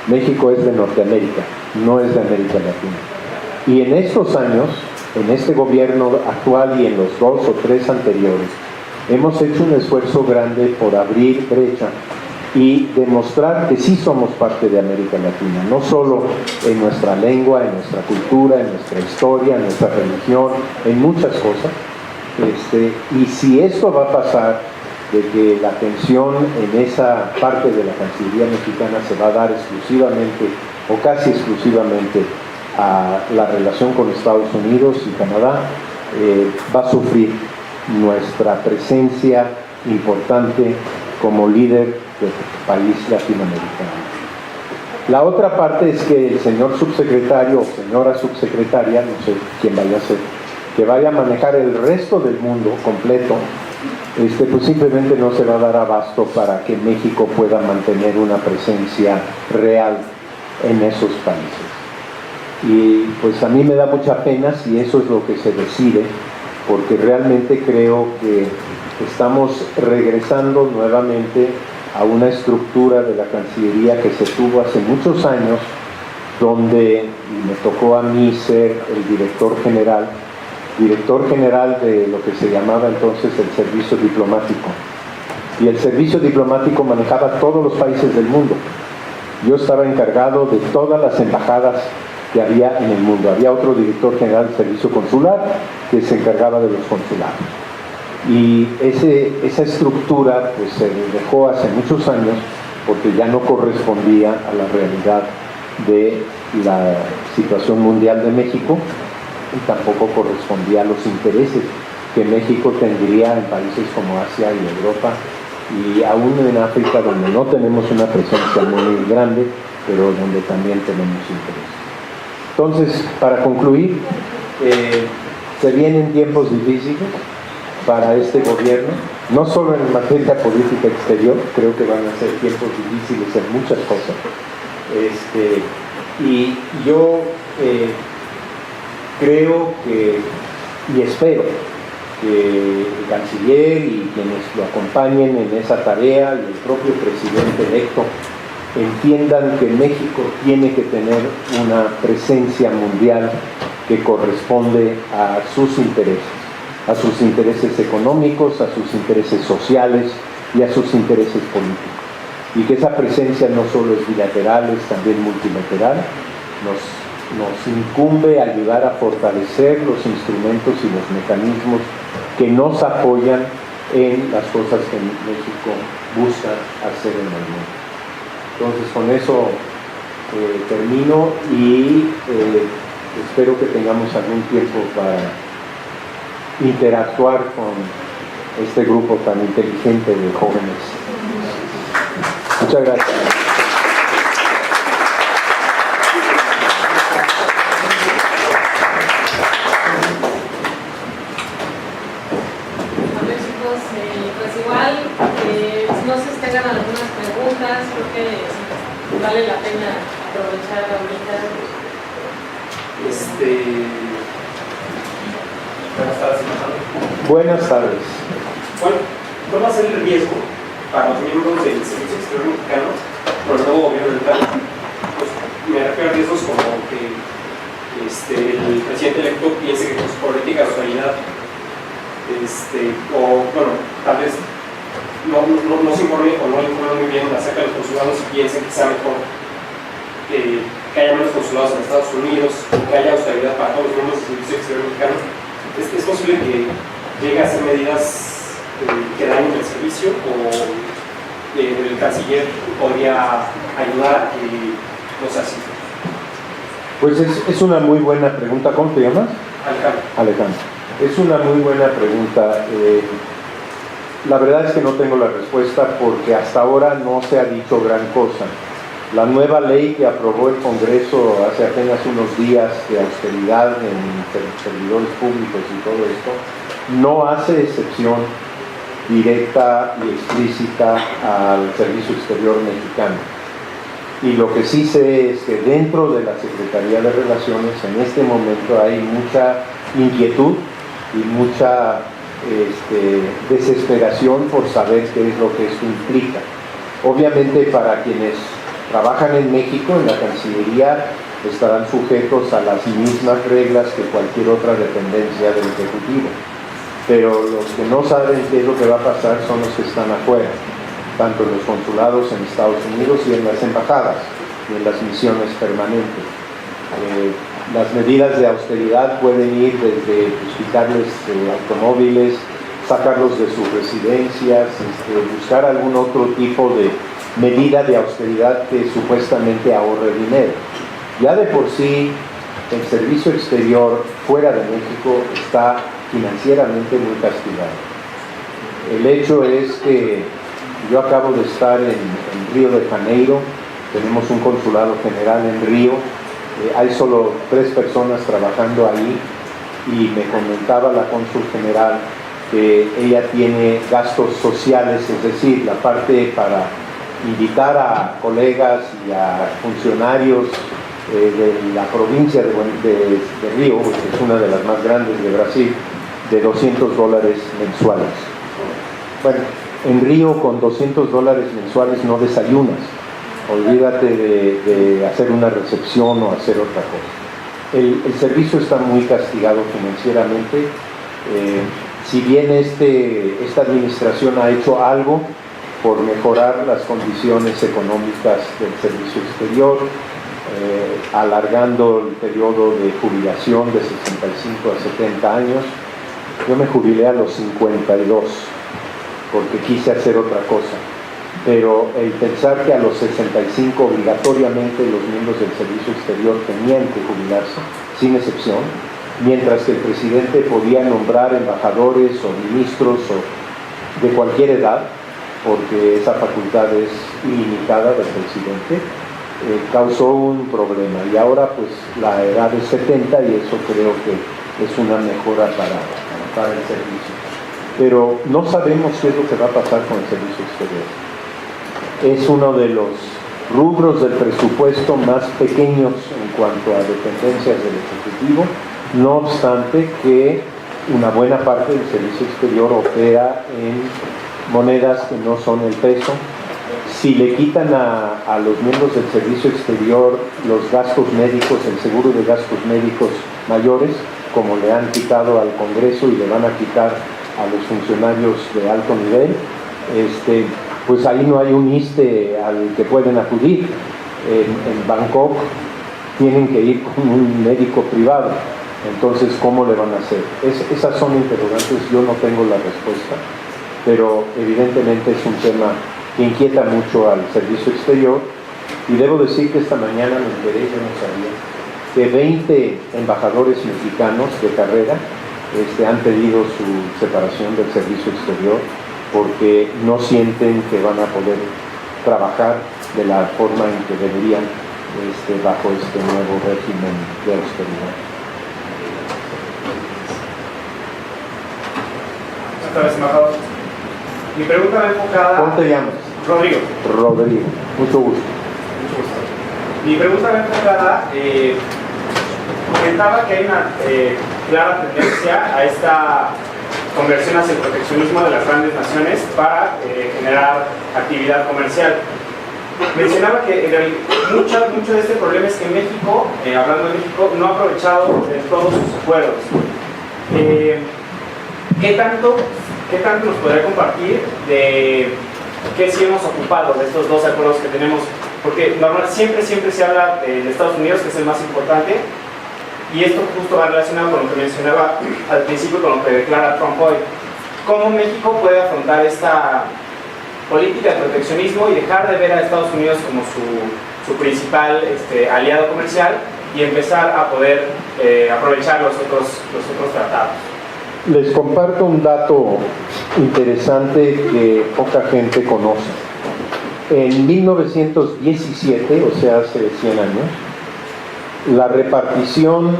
México es de Norteamérica, no es de América Latina. Y en estos años, en este gobierno actual y en los 2 o 3 anteriores, hemos hecho un esfuerzo grande por abrir brecha y demostrar que sí somos parte de América Latina, no solo en nuestra lengua, en nuestra cultura, en nuestra historia, en nuestra religión, en muchas cosas. Y si esto va a pasar, de que la atención en esa parte de la Cancillería mexicana se va a dar exclusivamente o casi exclusivamente a la relación con Estados Unidos y Canadá, va a sufrir nuestra presencia importante como líder del país latinoamericano. La otra parte es que el señor subsecretario o señora subsecretaria, no sé quién vaya a ser, que vaya a manejar el resto del mundo completo, pues simplemente no se va a dar abasto para que México pueda mantener una presencia real en esos países. Y pues a mí me da mucha pena si eso es lo que se decide, porque realmente creo que estamos regresando nuevamente a una estructura de la Cancillería que se tuvo hace muchos años, donde me tocó a mí ser el director general de lo que se llamaba entonces el servicio diplomático. Y el servicio diplomático manejaba todos los países del mundo. Yo estaba encargado de todas las embajadas que había en el mundo. Había otro director general del servicio consular que se encargaba de los consulados. Y esa estructura pues se dejó hace muchos años porque ya no correspondía a la realidad de la situación mundial de México, y tampoco correspondía a los intereses que México tendría en países como Asia y Europa, y aún en África, donde no tenemos una presencia muy grande, pero donde también tenemos interés. Entonces, para concluir, se vienen tiempos difíciles para este gobierno, no solo en materia política exterior, creo que van a ser tiempos difíciles en muchas cosas. Y yo creo que, y espero que el canciller y quienes lo acompañen en esa tarea y el propio presidente electo entiendan que México tiene que tener una presencia mundial que corresponde a sus intereses económicos, a sus intereses sociales y a sus intereses políticos. Y que esa presencia no solo es bilateral, es también multilateral. Nos incumbe ayudar a fortalecer los instrumentos y los mecanismos que nos apoyan en las cosas que México busca hacer en el mundo. Entonces, con eso termino y espero que tengamos algún tiempo para interactuar con este grupo tan inteligente de jóvenes. Muchas gracias. Pues igual, no sé si tengan algunas preguntas, creo que vale la pena aprovechar ahorita. Buenas tardes, señor. Buenas tardes. ¿Cuál va a ser el riesgo para los miembros del Servicio Exterior Mexicano por el nuevo gobierno del PAN? Pues, me refiero a riesgos como que el presidente electo o bueno, tal vez no se informe o no le informen muy bien acerca de los consulados y piensen que sea mejor que haya menos consulados en Estados Unidos, que haya austeridad para todos los miembros del Servicio Exterior mexicano. ¿Es posible que llegue a hacer medidas que dañen el servicio o el canciller podría ayudar a que no sea así? Pues es una muy buena pregunta. ¿Cómo te llamas? Alejandro. Es una muy buena pregunta. La verdad es que no tengo la respuesta porque hasta ahora no se ha dicho gran cosa. La nueva ley que aprobó el Congreso hace apenas unos días de austeridad en servidores públicos y todo esto, no hace excepción directa y explícita al Servicio Exterior mexicano. Y lo que sí sé es que dentro de la Secretaría de Relaciones en este momento hay mucha inquietud y mucha desesperación por saber qué es lo que esto implica. Obviamente para quienes trabajan en México, en la Cancillería, estarán sujetos a las mismas reglas que cualquier otra dependencia del Ejecutivo. Pero los que no saben qué es lo que va a pasar son los que están afuera, tanto en los consulados en Estados Unidos y en las embajadas y en las misiones permanentes. Las medidas de austeridad pueden ir desde quitarles automóviles, sacarlos de sus residencias, buscar algún otro tipo de medida de austeridad que supuestamente ahorre dinero. Ya de por sí el servicio exterior fuera de México está financieramente muy castigado. El hecho es que yo acabo de estar en Río de Janeiro, tenemos un consulado general en Río, hay solo 3 personas trabajando ahí y me comentaba la cónsul general que ella tiene gastos sociales, es decir, la parte para invitar a colegas y a funcionarios de la provincia de Río, que es una de las más grandes de Brasil, de $200 mensuales. Bueno, en Río con $200 mensuales no desayunas, olvídate de hacer una recepción o hacer otra cosa. El servicio está muy castigado financieramente. Si bien esta administración ha hecho algo por mejorar las condiciones económicas del servicio exterior, alargando el periodo de jubilación de 65 a 70 años. Yo me jubilé a los 52 porque quise hacer otra cosa, pero el pensar que a los 65 obligatoriamente los miembros del servicio exterior tenían que jubilarse, sin excepción, mientras que el presidente podía nombrar embajadores o ministros o de cualquier edad, porque esa facultad es ilimitada del presidente, causó un problema. Y ahora pues la edad es 70 y eso creo que es una mejora para el servicio. Pero no sabemos qué es lo que va a pasar con el servicio exterior. Es uno de los rubros del presupuesto más pequeños en cuanto a dependencias del Ejecutivo, no obstante que una buena parte del servicio exterior opera en monedas que no son el peso. Si le quitan a los miembros del servicio exterior los gastos médicos, el seguro de gastos médicos mayores, como le han quitado al Congreso y le van a quitar a los funcionarios de alto nivel, pues ahí no hay un ISSSTE al que pueden acudir. En Bangkok tienen que ir con un médico privado. Entonces, ¿cómo le van a hacer? Esas son interrogantes, yo no tengo la respuesta, pero evidentemente es un tema que inquieta mucho al servicio exterior. Y debo decir que esta mañana me enteré, yo no sabía, que 20 embajadores mexicanos de carrera han pedido su separación del servicio exterior porque no sienten que van a poder trabajar de la forma en que deberían bajo este nuevo régimen de austeridad. Otra vez, embajador. Mi pregunta va enfocada... ¿Cómo te llamas? Rodrigo. Rodrigo, mucho gusto. Mucho gusto. Mi pregunta va enfocada, comentaba que hay una clara tendencia a esta conversión hacia el proteccionismo de las grandes naciones para generar actividad comercial. Mencionaba que mucho de este problema es que México, hablando de México, no ha aprovechado todos sus acuerdos. ¿qué tanto nos podría compartir de qué sí hemos ocupado de estos dos acuerdos que tenemos? Porque siempre se habla de Estados Unidos, que es el más importante, y esto justo va relacionado con lo que mencionaba al principio, con lo que declara Trump hoy. ¿Cómo México puede afrontar esta política de proteccionismo y dejar de ver a Estados Unidos como su principal aliado comercial y empezar a poder aprovechar los otros tratados? Les comparto un dato interesante que poca gente conoce. En 1917, o sea, hace 100 años, la repartición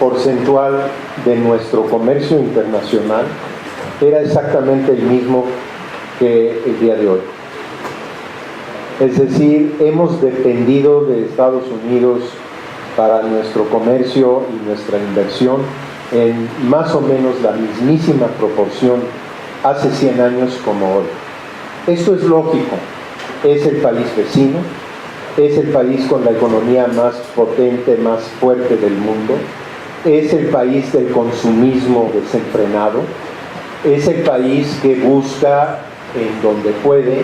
porcentual de nuestro comercio internacional era exactamente el mismo que el día de hoy. Es decir, hemos dependido de Estados Unidos para nuestro comercio y nuestra inversión en más o menos la mismísima proporción hace 100 años como hoy. Esto es lógico, es el país vecino, es el país con la economía más potente, más fuerte del mundo, es el país del consumismo desenfrenado, es el país que busca en donde puede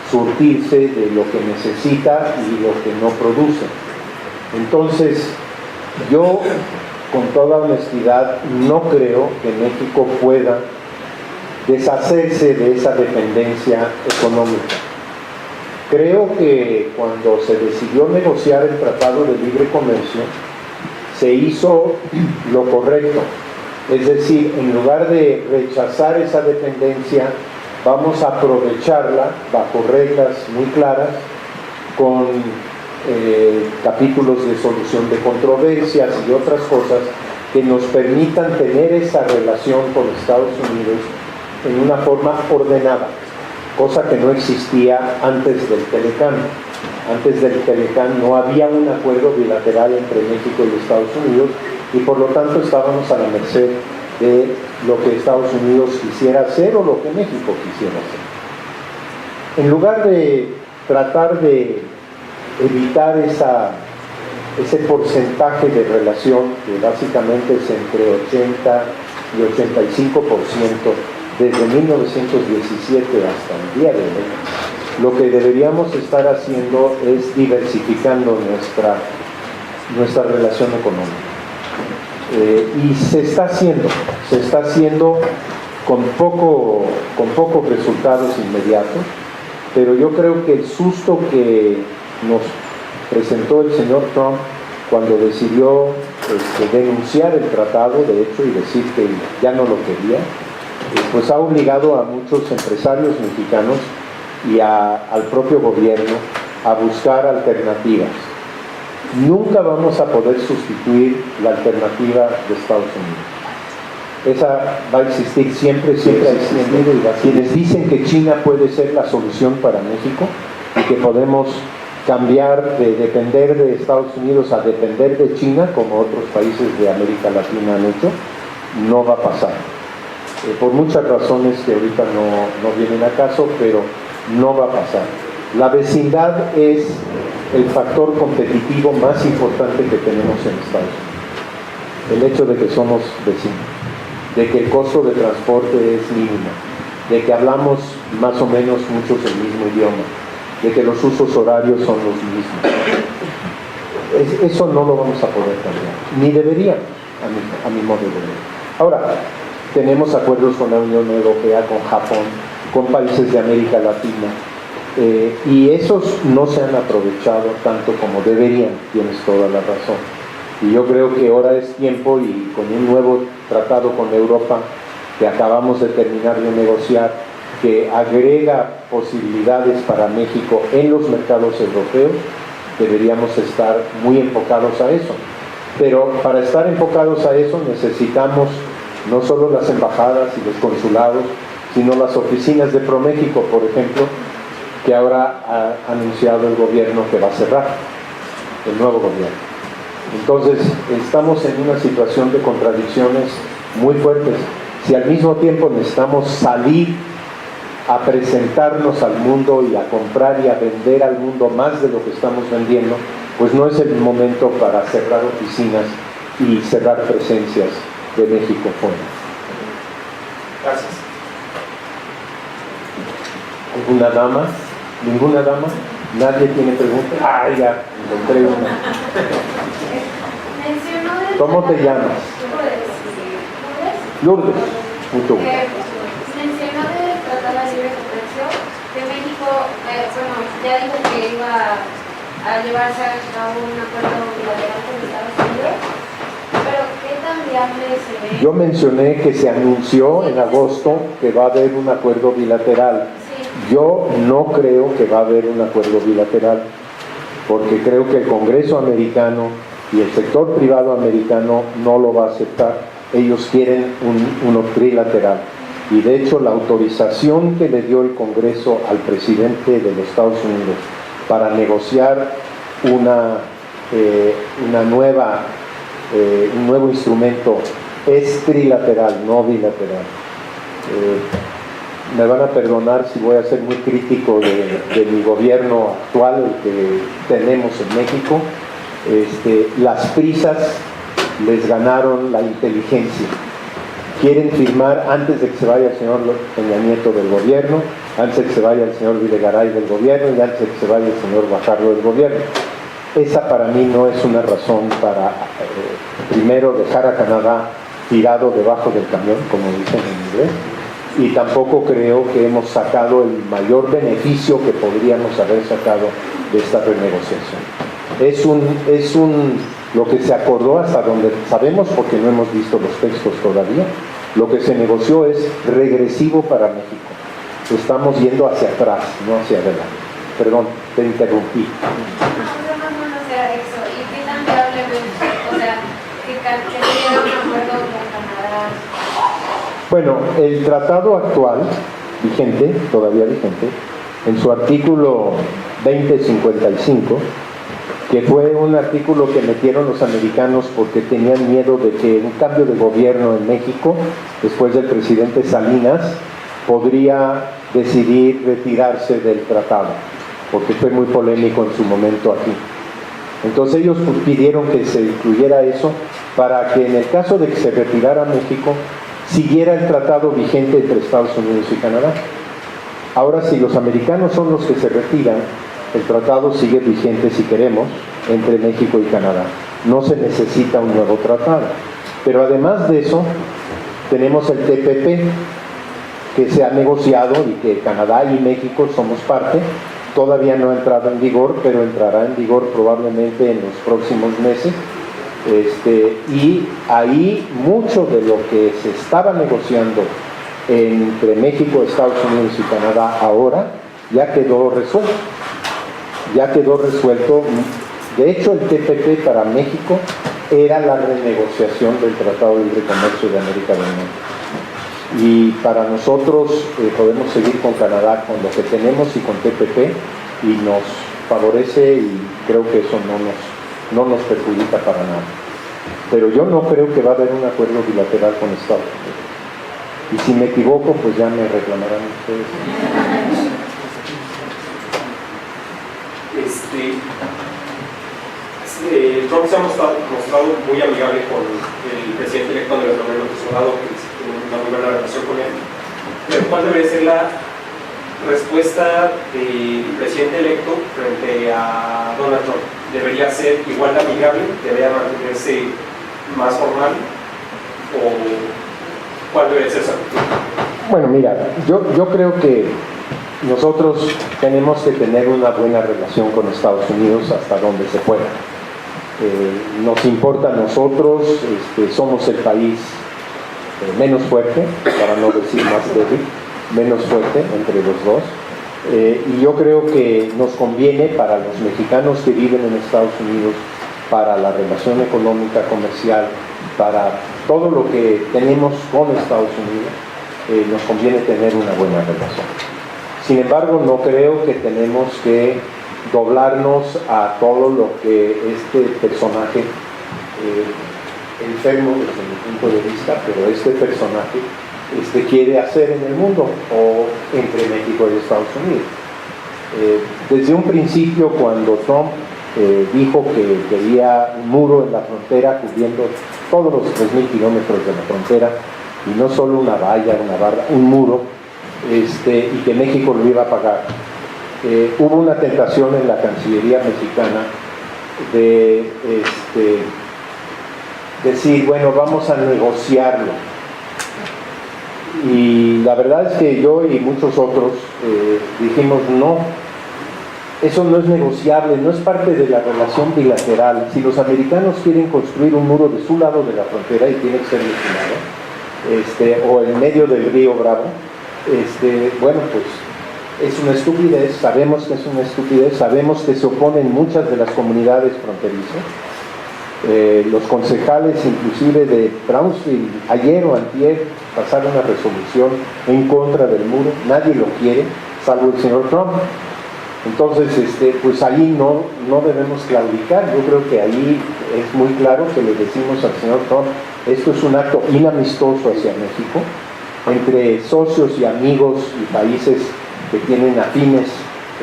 surtirse de lo que necesita y lo que no produce. Entonces, yo con toda honestidad no creo que México pueda deshacerse de esa dependencia económica. Creo que cuando se decidió negociar el Tratado de Libre Comercio, se hizo lo correcto. Es decir, en lugar de rechazar esa dependencia, vamos a aprovecharla bajo reglas muy claras, con capítulos de solución de controversias y otras cosas que nos permitan tener esa relación con Estados Unidos en una forma ordenada, cosa que no existía antes del Telecán. Antes del Telecán no había un acuerdo bilateral entre México y Estados Unidos y por lo tanto estábamos a la merced de lo que Estados Unidos quisiera hacer o lo que México quisiera hacer. En lugar de tratar de evitar ese porcentaje de relación que básicamente es entre 80 y 85% desde 1917 hasta el día de hoy, lo que deberíamos estar haciendo es diversificando nuestra relación económica. Y se está haciendo con pocos resultados inmediatos, pero yo creo que el susto que nos presentó el señor Trump cuando decidió denunciar el tratado, de hecho, y decir que ya no lo quería, pues ha obligado a muchos empresarios mexicanos y al propio gobierno a buscar alternativas. Nunca vamos a poder sustituir la alternativa de Estados Unidos. Esa va a existir siempre ha existido, y quienes dicen que China puede ser la solución para México y que podemos cambiar de depender de Estados Unidos a depender de China, como otros países de América Latina han hecho, no va a pasar. Por muchas razones que ahorita no vienen a caso, pero no va a pasar. La vecindad es el factor competitivo más importante que tenemos en Estados Unidos. El hecho de que somos vecinos, de que el costo de transporte es mínimo, de que hablamos más o menos muchos el mismo idioma, de que los usos horarios son los mismos. Eso no lo vamos a poder cambiar, ni deberíamos, a mi modo de ver. Ahora, tenemos acuerdos con la Unión Europea, con Japón, con países de América Latina, y esos no se han aprovechado tanto como deberían, tienes toda la razón. Y yo creo que ahora es tiempo, y con un nuevo tratado con Europa que acabamos de terminar de negociar, que agrega posibilidades para México en los mercados europeos, deberíamos estar muy enfocados a eso. Pero para estar enfocados a eso necesitamos no solo las embajadas y los consulados, sino las oficinas de ProMéxico, por ejemplo, que ahora ha anunciado el gobierno que va a cerrar, el nuevo gobierno. Entonces, estamos en una situación de contradicciones muy fuertes. Si al mismo tiempo necesitamos salir a presentarnos al mundo y a comprar y a vender al mundo más de lo que estamos vendiendo, pues no es el momento para cerrar oficinas y cerrar presencias de México fuera. ¿Alguna dama? ¿Ninguna dama? ¿Nadie tiene preguntas? Ah, ya, encontré una. ¿Cómo te llamas? Lourdes. Mucho gusto. Mencionó del Tratado de Libre Comercio que México, bueno, ya dijo que iba a llevarse a cabo un acuerdo bilateral con Estados Unidos, pero ¿qué tan viable se ve? Yo mencioné que se anunció en agosto que va a haber un acuerdo bilateral. Sí. Yo no creo que va a haber un acuerdo bilateral, porque creo que el Congreso americano y el sector privado americano no lo va a aceptar. Ellos quieren uno trilateral. Y de hecho la autorización que le dio el Congreso al presidente de los Estados Unidos para negociar un nuevo instrumento es trilateral, no bilateral. Me van a perdonar si voy a ser muy crítico de mi gobierno actual, el que tenemos en México. Las prisas les ganaron la inteligencia. Quieren firmar antes de que se vaya el señor Peña Nieto del gobierno, antes de que se vaya el señor Videgaray del gobierno y antes de que se vaya el señor Fajardo del gobierno. Esa para mí no es una razón para, primero, dejar a Canadá tirado debajo del camión, como dicen en inglés, y tampoco creo que hemos sacado el mayor beneficio que podríamos haber sacado de esta renegociación. Lo que se acordó hasta donde sabemos, porque no hemos visto los textos todavía, lo que se negoció es regresivo para México. Estamos yendo hacia atrás, no hacia adelante. Perdón, te interrumpí. No sea eso. ¿Y qué tan viable ves? O sea, que se llegue a un acuerdo con Canadá. Bueno, el tratado actual, vigente, todavía vigente, en su artículo 2055, que fue un artículo que metieron los americanos porque tenían miedo de que un cambio de gobierno en México, después del presidente Salinas, podría decidir retirarse del tratado, porque fue muy polémico en su momento aquí. Entonces ellos pidieron que se incluyera eso para que en el caso de que se retirara México, siguiera el tratado vigente entre Estados Unidos y Canadá. Ahora, si los americanos son los que se retiran, el tratado sigue vigente, si queremos, entre México y Canadá. No se necesita un nuevo tratado. Pero además de eso, tenemos el TPP, que se ha negociado y que Canadá y México somos parte. Todavía no ha entrado en vigor, pero entrará en vigor probablemente en los próximos meses. Y ahí mucho de lo que se estaba negociando entre México, Estados Unidos y Canadá ahora ya quedó resuelto. Ya quedó resuelto. De hecho, el TPP para México era la renegociación del Tratado de Libre Comercio de América del Norte. Y para nosotros podemos seguir con Canadá con lo que tenemos y con TPP, y nos favorece, y creo que eso no nos perjudica para nada. Pero yo no creo que va a haber un acuerdo bilateral con Estados Unidos. Y si me equivoco, pues ya me reclamarán ustedes. Trump se ha mostrado muy amigable con el presidente electo Andrés Manuel López Obrador, que tiene una muy buena relación con él. Pero ¿cuál debería ser la respuesta del presidente electo frente a Donald Trump? ¿Debería ser igual de amigable? ¿Debería mantenerse más formal? ¿O cuál debería ser esa actitud? Bueno, mira, yo creo que nosotros tenemos que tener una buena relación con Estados Unidos hasta donde se pueda. Nos importa a nosotros, somos el país menos fuerte, para no decir más débil, menos fuerte entre los dos. Y yo creo que nos conviene para los mexicanos que viven en Estados Unidos, para la relación económica, comercial, para todo lo que tenemos con Estados Unidos, nos conviene tener una buena relación. Sin embargo, no creo que tenemos que doblarnos a todo lo que este personaje, enfermo desde mi punto de vista, pero este personaje quiere hacer en el mundo o entre México y Estados Unidos. Desde un principio, cuando Trump dijo que quería un muro en la frontera cubriendo todos los 3.000 kilómetros de la frontera, y no solo una valla, una barra, un muro, y que México lo iba a pagar. Hubo una tentación en la Cancillería mexicana de decir, bueno, vamos a negociarlo. Y la verdad es que yo y muchos otros dijimos, no, eso no es negociable, no es parte de la relación bilateral. Si los americanos quieren construir un muro de su lado de la frontera, y tiene que ser de su lado, o en medio del río Bravo, bueno, pues es una estupidez, sabemos que es una estupidez, sabemos que se oponen muchas de las comunidades fronterizas. Los concejales inclusive de Brownsville ayer o antier pasaron una resolución en contra del muro, nadie lo quiere, salvo el señor Trump. Entonces, pues ahí no debemos claudicar. Yo creo que ahí es muy claro que le decimos al señor Trump, esto es un acto inamistoso hacia México, entre socios y amigos y países que tienen afines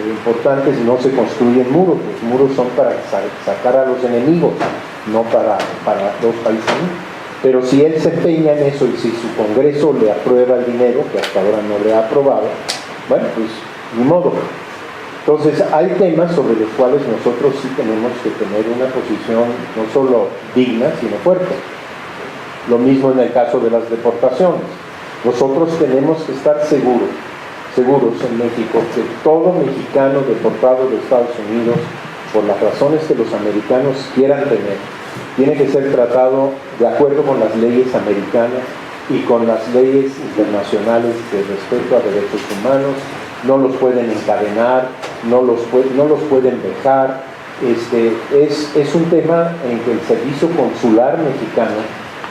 importantes, no se construyen muros. Los muros son para sacar a los enemigos, no para dos países. Pero si él se empeña en eso y si su Congreso le aprueba el dinero, que hasta ahora no le ha aprobado, bueno, pues ni modo. Entonces hay temas sobre los cuales nosotros sí tenemos que tener una posición no solo digna, sino fuerte. Lo mismo en el caso de las deportaciones. Nosotros tenemos que estar seguros en México que todo mexicano deportado de Estados Unidos, por las razones que los americanos quieran tener, tiene que ser tratado de acuerdo con las leyes americanas y con las leyes internacionales de respeto a derechos humanos. No los pueden encadenar, no los pueden dejar. Es un tema en que el servicio consular mexicano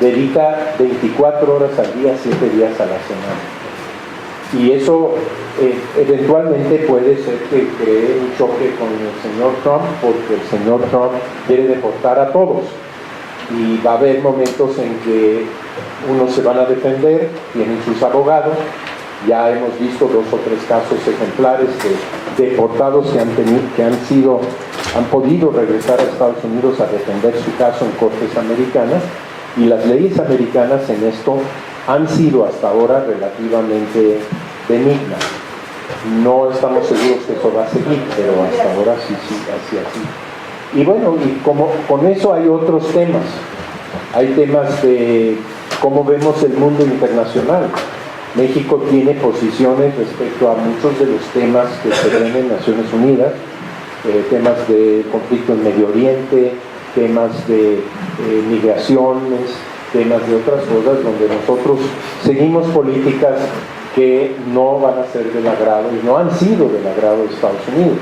dedica 24 horas al día, 7 días a la semana. Y eso eventualmente puede ser que cree un choque con el señor Trump, porque el señor Trump quiere deportar a todos. Y va a haber momentos en que unos se van a defender, tienen sus abogados. Ya hemos visto 2 o 3 casos ejemplares de deportados que han podido regresar a Estados Unidos a defender su caso en cortes americanas, y las leyes americanas en esto han sido hasta ahora relativamente benignas. No estamos seguros que eso va a seguir, pero hasta ahora sí, así. Y bueno, y como con eso hay otros temas. Hay temas de cómo vemos el mundo internacional. México tiene posiciones respecto a muchos de los temas que se ven en Naciones Unidas, temas de conflicto en Medio Oriente, temas de migraciones, temas de otras cosas, donde nosotros seguimos políticas que no van a ser del agrado y no han sido del agrado de Estados Unidos.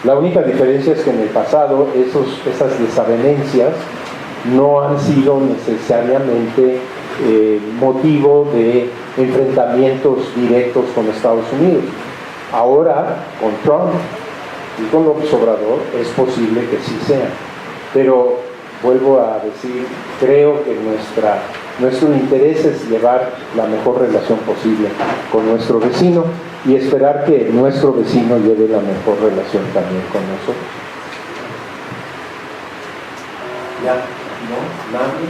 La única diferencia es que en el pasado esas desavenencias no han sido necesariamente motivo de enfrentamientos directos con Estados Unidos. Ahora, con Trump y con López Obrador, es posible que sí sea. Pero, vuelvo a decir, creo que nuestro interés es llevar la mejor relación posible con nuestro vecino y esperar que nuestro vecino lleve la mejor relación también con nosotros. ¿Ya? ¿No? ¿Nadie?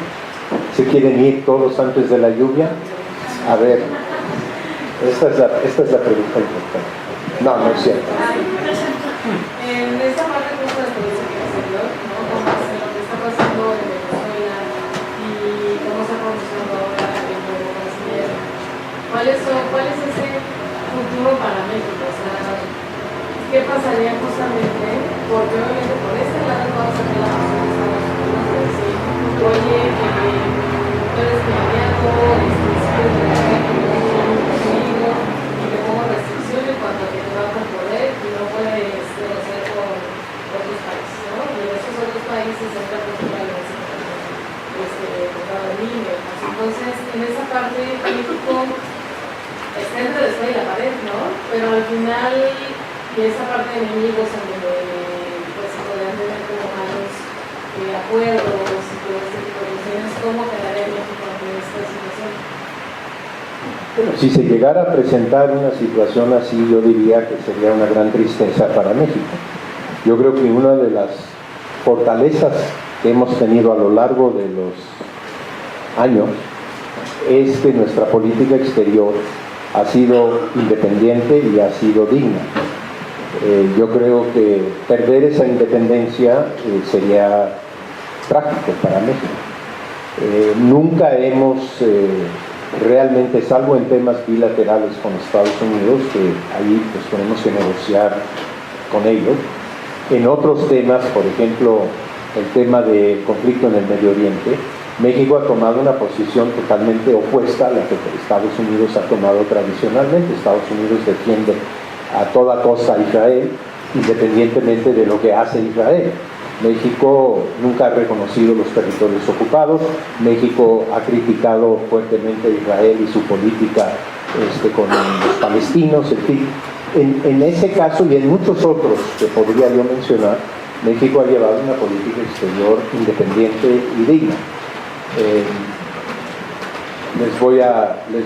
¿Se quieren ir todos antes de la lluvia? A ver, esta es la pregunta importante. No es cierto. En esta parte justo de experiencia que se dio, ¿no? Como lo que está pasando en Venezuela y cómo se ha pronunciado ahora el pueblo brasileño. ¿Cuál es ese futuro para México? O sea, ¿qué pasaría justamente? Porque obviamente por este lado vamos a tener la posición de Estados Unidos de decir, oye, tú eres mi aliado, de la conmigo, y te pongo restricciones cuando te va con poder y no puedes hacer con otros países, ¿no? Y en esos otros países entra principalmente el niño. Entonces, en esa parte, México está entre la espada y la pared, ¿no? Pero al final, y esa parte de enemigos en donde pues, se podrían tener como malos acuerdos y todo este tipo de cuestiones, ¿cómo quedaría México ante esta situación? Bueno, si se llegara a presentar una situación así, yo diría que sería una gran tristeza para México. Yo creo que una de las fortalezas que hemos tenido a lo largo de los años es que nuestra política exterior ha sido independiente y ha sido digna. Yo creo que perder esa independencia sería trágico para México. Nunca hemos realmente, salvo en temas bilaterales con Estados Unidos, que ahí pues tenemos que negociar con ellos. En otros temas, por ejemplo, el tema de conflicto en el Medio Oriente, México ha tomado una posición totalmente opuesta a la que Estados Unidos ha tomado tradicionalmente. Estados Unidos defiende a toda costa a Israel, independientemente de lo que hace Israel. México nunca ha reconocido los territorios ocupados. México ha criticado fuertemente a Israel y su política con los palestinos, en fin. En ese caso y en muchos otros que podría yo mencionar, México ha llevado una política exterior independiente y digna. Les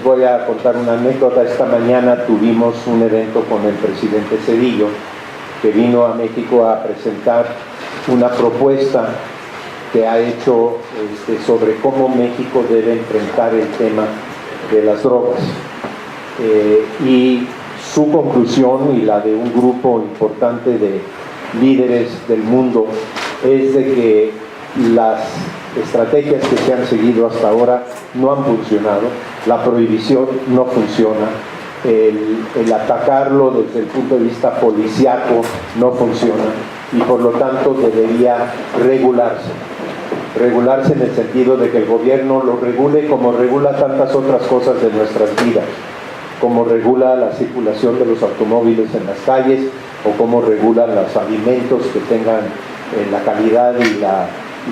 voy a contar una anécdota. Esta mañana tuvimos un evento con el presidente Zedillo, que vino a México a presentar una propuesta que ha hecho sobre cómo México debe enfrentar el tema de las drogas. Y su conclusión y la de un grupo importante de líderes del mundo es de que las estrategias que se han seguido hasta ahora no han funcionado, la prohibición no funciona, el atacarlo desde el punto de vista policíaco no funciona y por lo tanto debería regularse en el sentido de que el gobierno lo regule como regula tantas otras cosas de nuestras vidas, como regula la circulación de los automóviles en las calles o como regula los alimentos que tengan la calidad y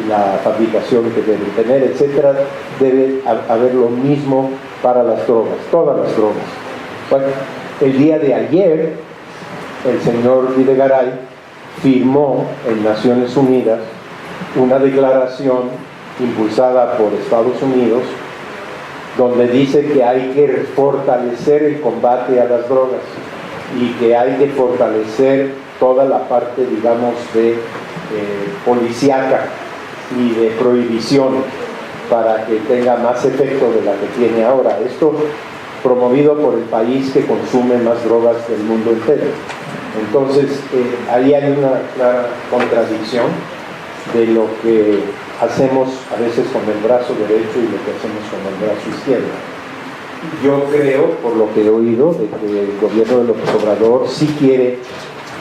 la fabricación que deben tener, etcétera. Debe haber lo mismo para las drogas, todas las drogas. Bueno, el día de ayer el señor Videgaray firmó en Naciones Unidas una declaración impulsada por Estados Unidos donde dice que hay que fortalecer el combate a las drogas y que hay que fortalecer toda la parte, digamos, de policíaca y de prohibición para que tenga más efecto de la que tiene ahora. Esto promovido por el país que consume más drogas del mundo entero. Entonces, ahí hay una clara contradicción de lo que hacemos a veces con el brazo derecho y lo que hacemos con el brazo izquierdo. Yo creo, por lo que he oído, de que el gobierno de López Obrador sí quiere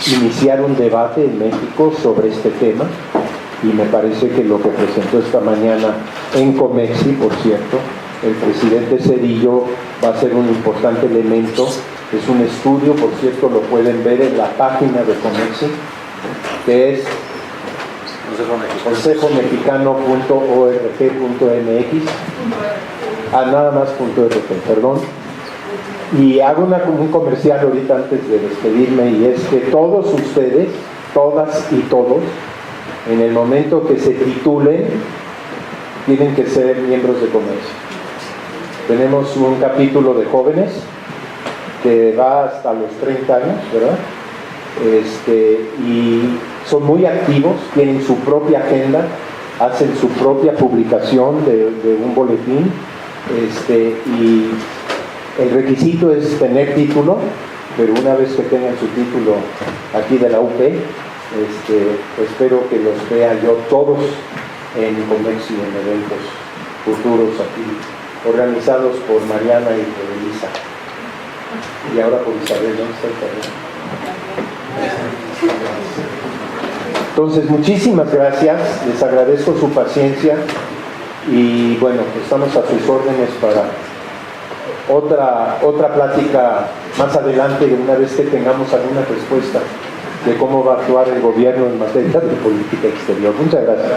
iniciar un debate en México sobre este tema, y me parece que lo que presentó esta mañana en Comexi, por cierto, el presidente Zedillo va a ser un importante elemento. Es un estudio, por cierto, lo pueden ver en la página de Comexi, que es consejomexicano.org.mx, nada más .org, perdón. Y hago un comercial ahorita antes de despedirme, y es que todos ustedes, todas y todos, en el momento que se titulen, tienen que ser miembros de Comexi. Tenemos un capítulo de jóvenes que va hasta los 30 años, ¿verdad? Y son muy activos, tienen su propia agenda, hacen su propia publicación de un boletín, y el requisito es tener título, pero una vez que tengan su título aquí de la UP, espero que los vea yo todos en Comexi, en eventos futuros aquí, organizados por Mariana y por Elisa. Y ahora por Isabel, ¿dónde está Isabel? Entonces, muchísimas gracias, les agradezco su paciencia y bueno, estamos a sus órdenes para otra plática más adelante, una vez que tengamos alguna respuesta de cómo va a actuar el gobierno en materia de política exterior. Muchas gracias.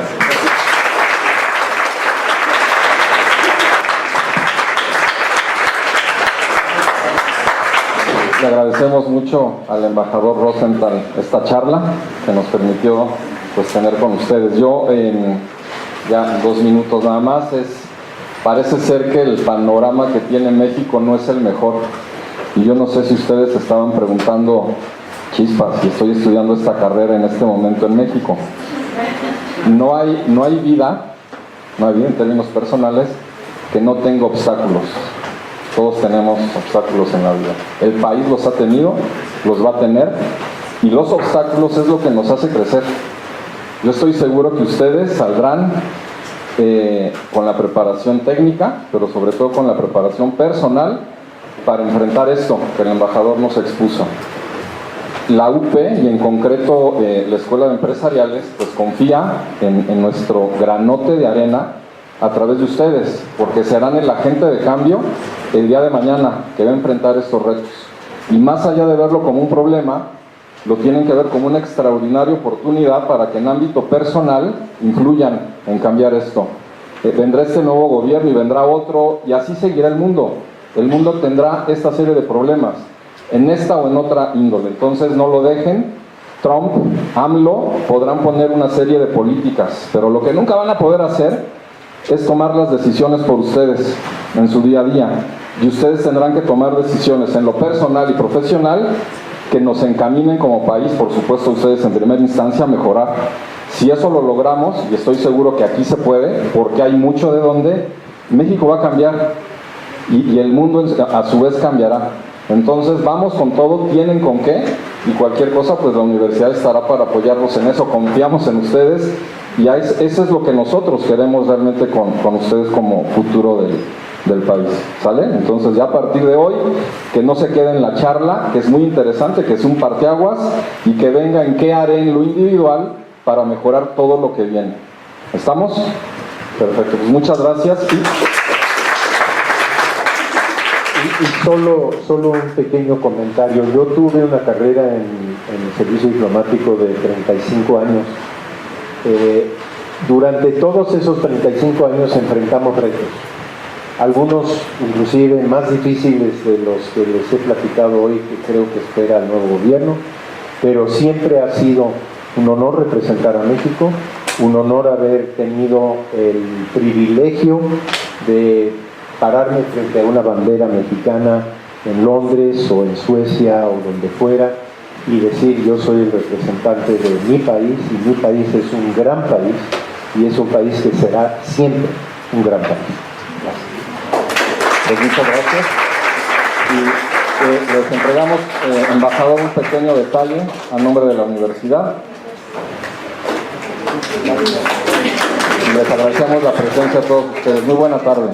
Le agradecemos mucho al embajador Rosenthal esta charla que nos permitió pues tener con ustedes. Yo ya 2 minutos nada más, parece ser que el panorama que tiene México no es el mejor, y yo no sé si ustedes estaban preguntando, chispas, si estoy estudiando esta carrera en este momento en México. No hay vida en términos personales que no tenga obstáculos. todos tenemos obstáculos en la vida. El país los ha tenido, los va a tener, y los obstáculos es lo que nos hace crecer. Yo estoy seguro que ustedes saldrán con la preparación técnica, pero sobre todo con la preparación personal para enfrentar esto que el embajador nos expuso. La UP y en concreto la Escuela de Empresariales pues confía en nuestro granote de arena a través de ustedes, porque serán el agente de cambio el día de mañana que va a enfrentar estos retos. Y más allá de verlo como un problema, lo tienen que ver como una extraordinaria oportunidad para que en ámbito personal influyan en cambiar esto. Vendrá este nuevo gobierno y vendrá otro, y así seguirá el mundo. El mundo tendrá esta serie de problemas, en esta o en otra índole. Entonces no lo dejen. Trump, AMLO podrán poner una serie de políticas, pero lo que nunca van a poder hacer es tomar las decisiones por ustedes en su día a día. Y ustedes tendrán que tomar decisiones en lo personal y profesional que nos encaminen como país, por supuesto ustedes en primera instancia, a mejorar. Si eso lo logramos, y estoy seguro que aquí se puede, porque hay mucho de donde, México va a cambiar y el mundo a su vez cambiará. Entonces vamos con todo, tienen con qué, y cualquier cosa pues la universidad estará para apoyarlos en eso. Confiamos en ustedes y eso es lo que nosotros queremos realmente con ustedes como futuro del país, ¿sale? Entonces ya a partir de hoy, que no se quede en la charla, que es muy interesante, que es un parteaguas, y que venga en qué haré en lo individual para mejorar todo lo que viene. ¿Estamos? Perfecto, pues muchas gracias. Y solo un pequeño comentario. Yo tuve una carrera en el servicio diplomático de 35 años. Durante todos esos 35 años enfrentamos retos. Algunos inclusive más difíciles de los que les he platicado hoy, que creo que espera el nuevo gobierno, pero siempre ha sido un honor representar a México, un honor haber tenido el privilegio de pararme frente a una bandera mexicana en Londres o en Suecia o donde fuera y decir: yo soy el representante de mi país, y mi país es un gran país, y es un país que será siempre un gran país. Pues muchas gracias. Y les entregamos, embajador, un pequeño detalle a nombre de la universidad. Les agradecemos la presencia a todos ustedes. Muy buena tarde.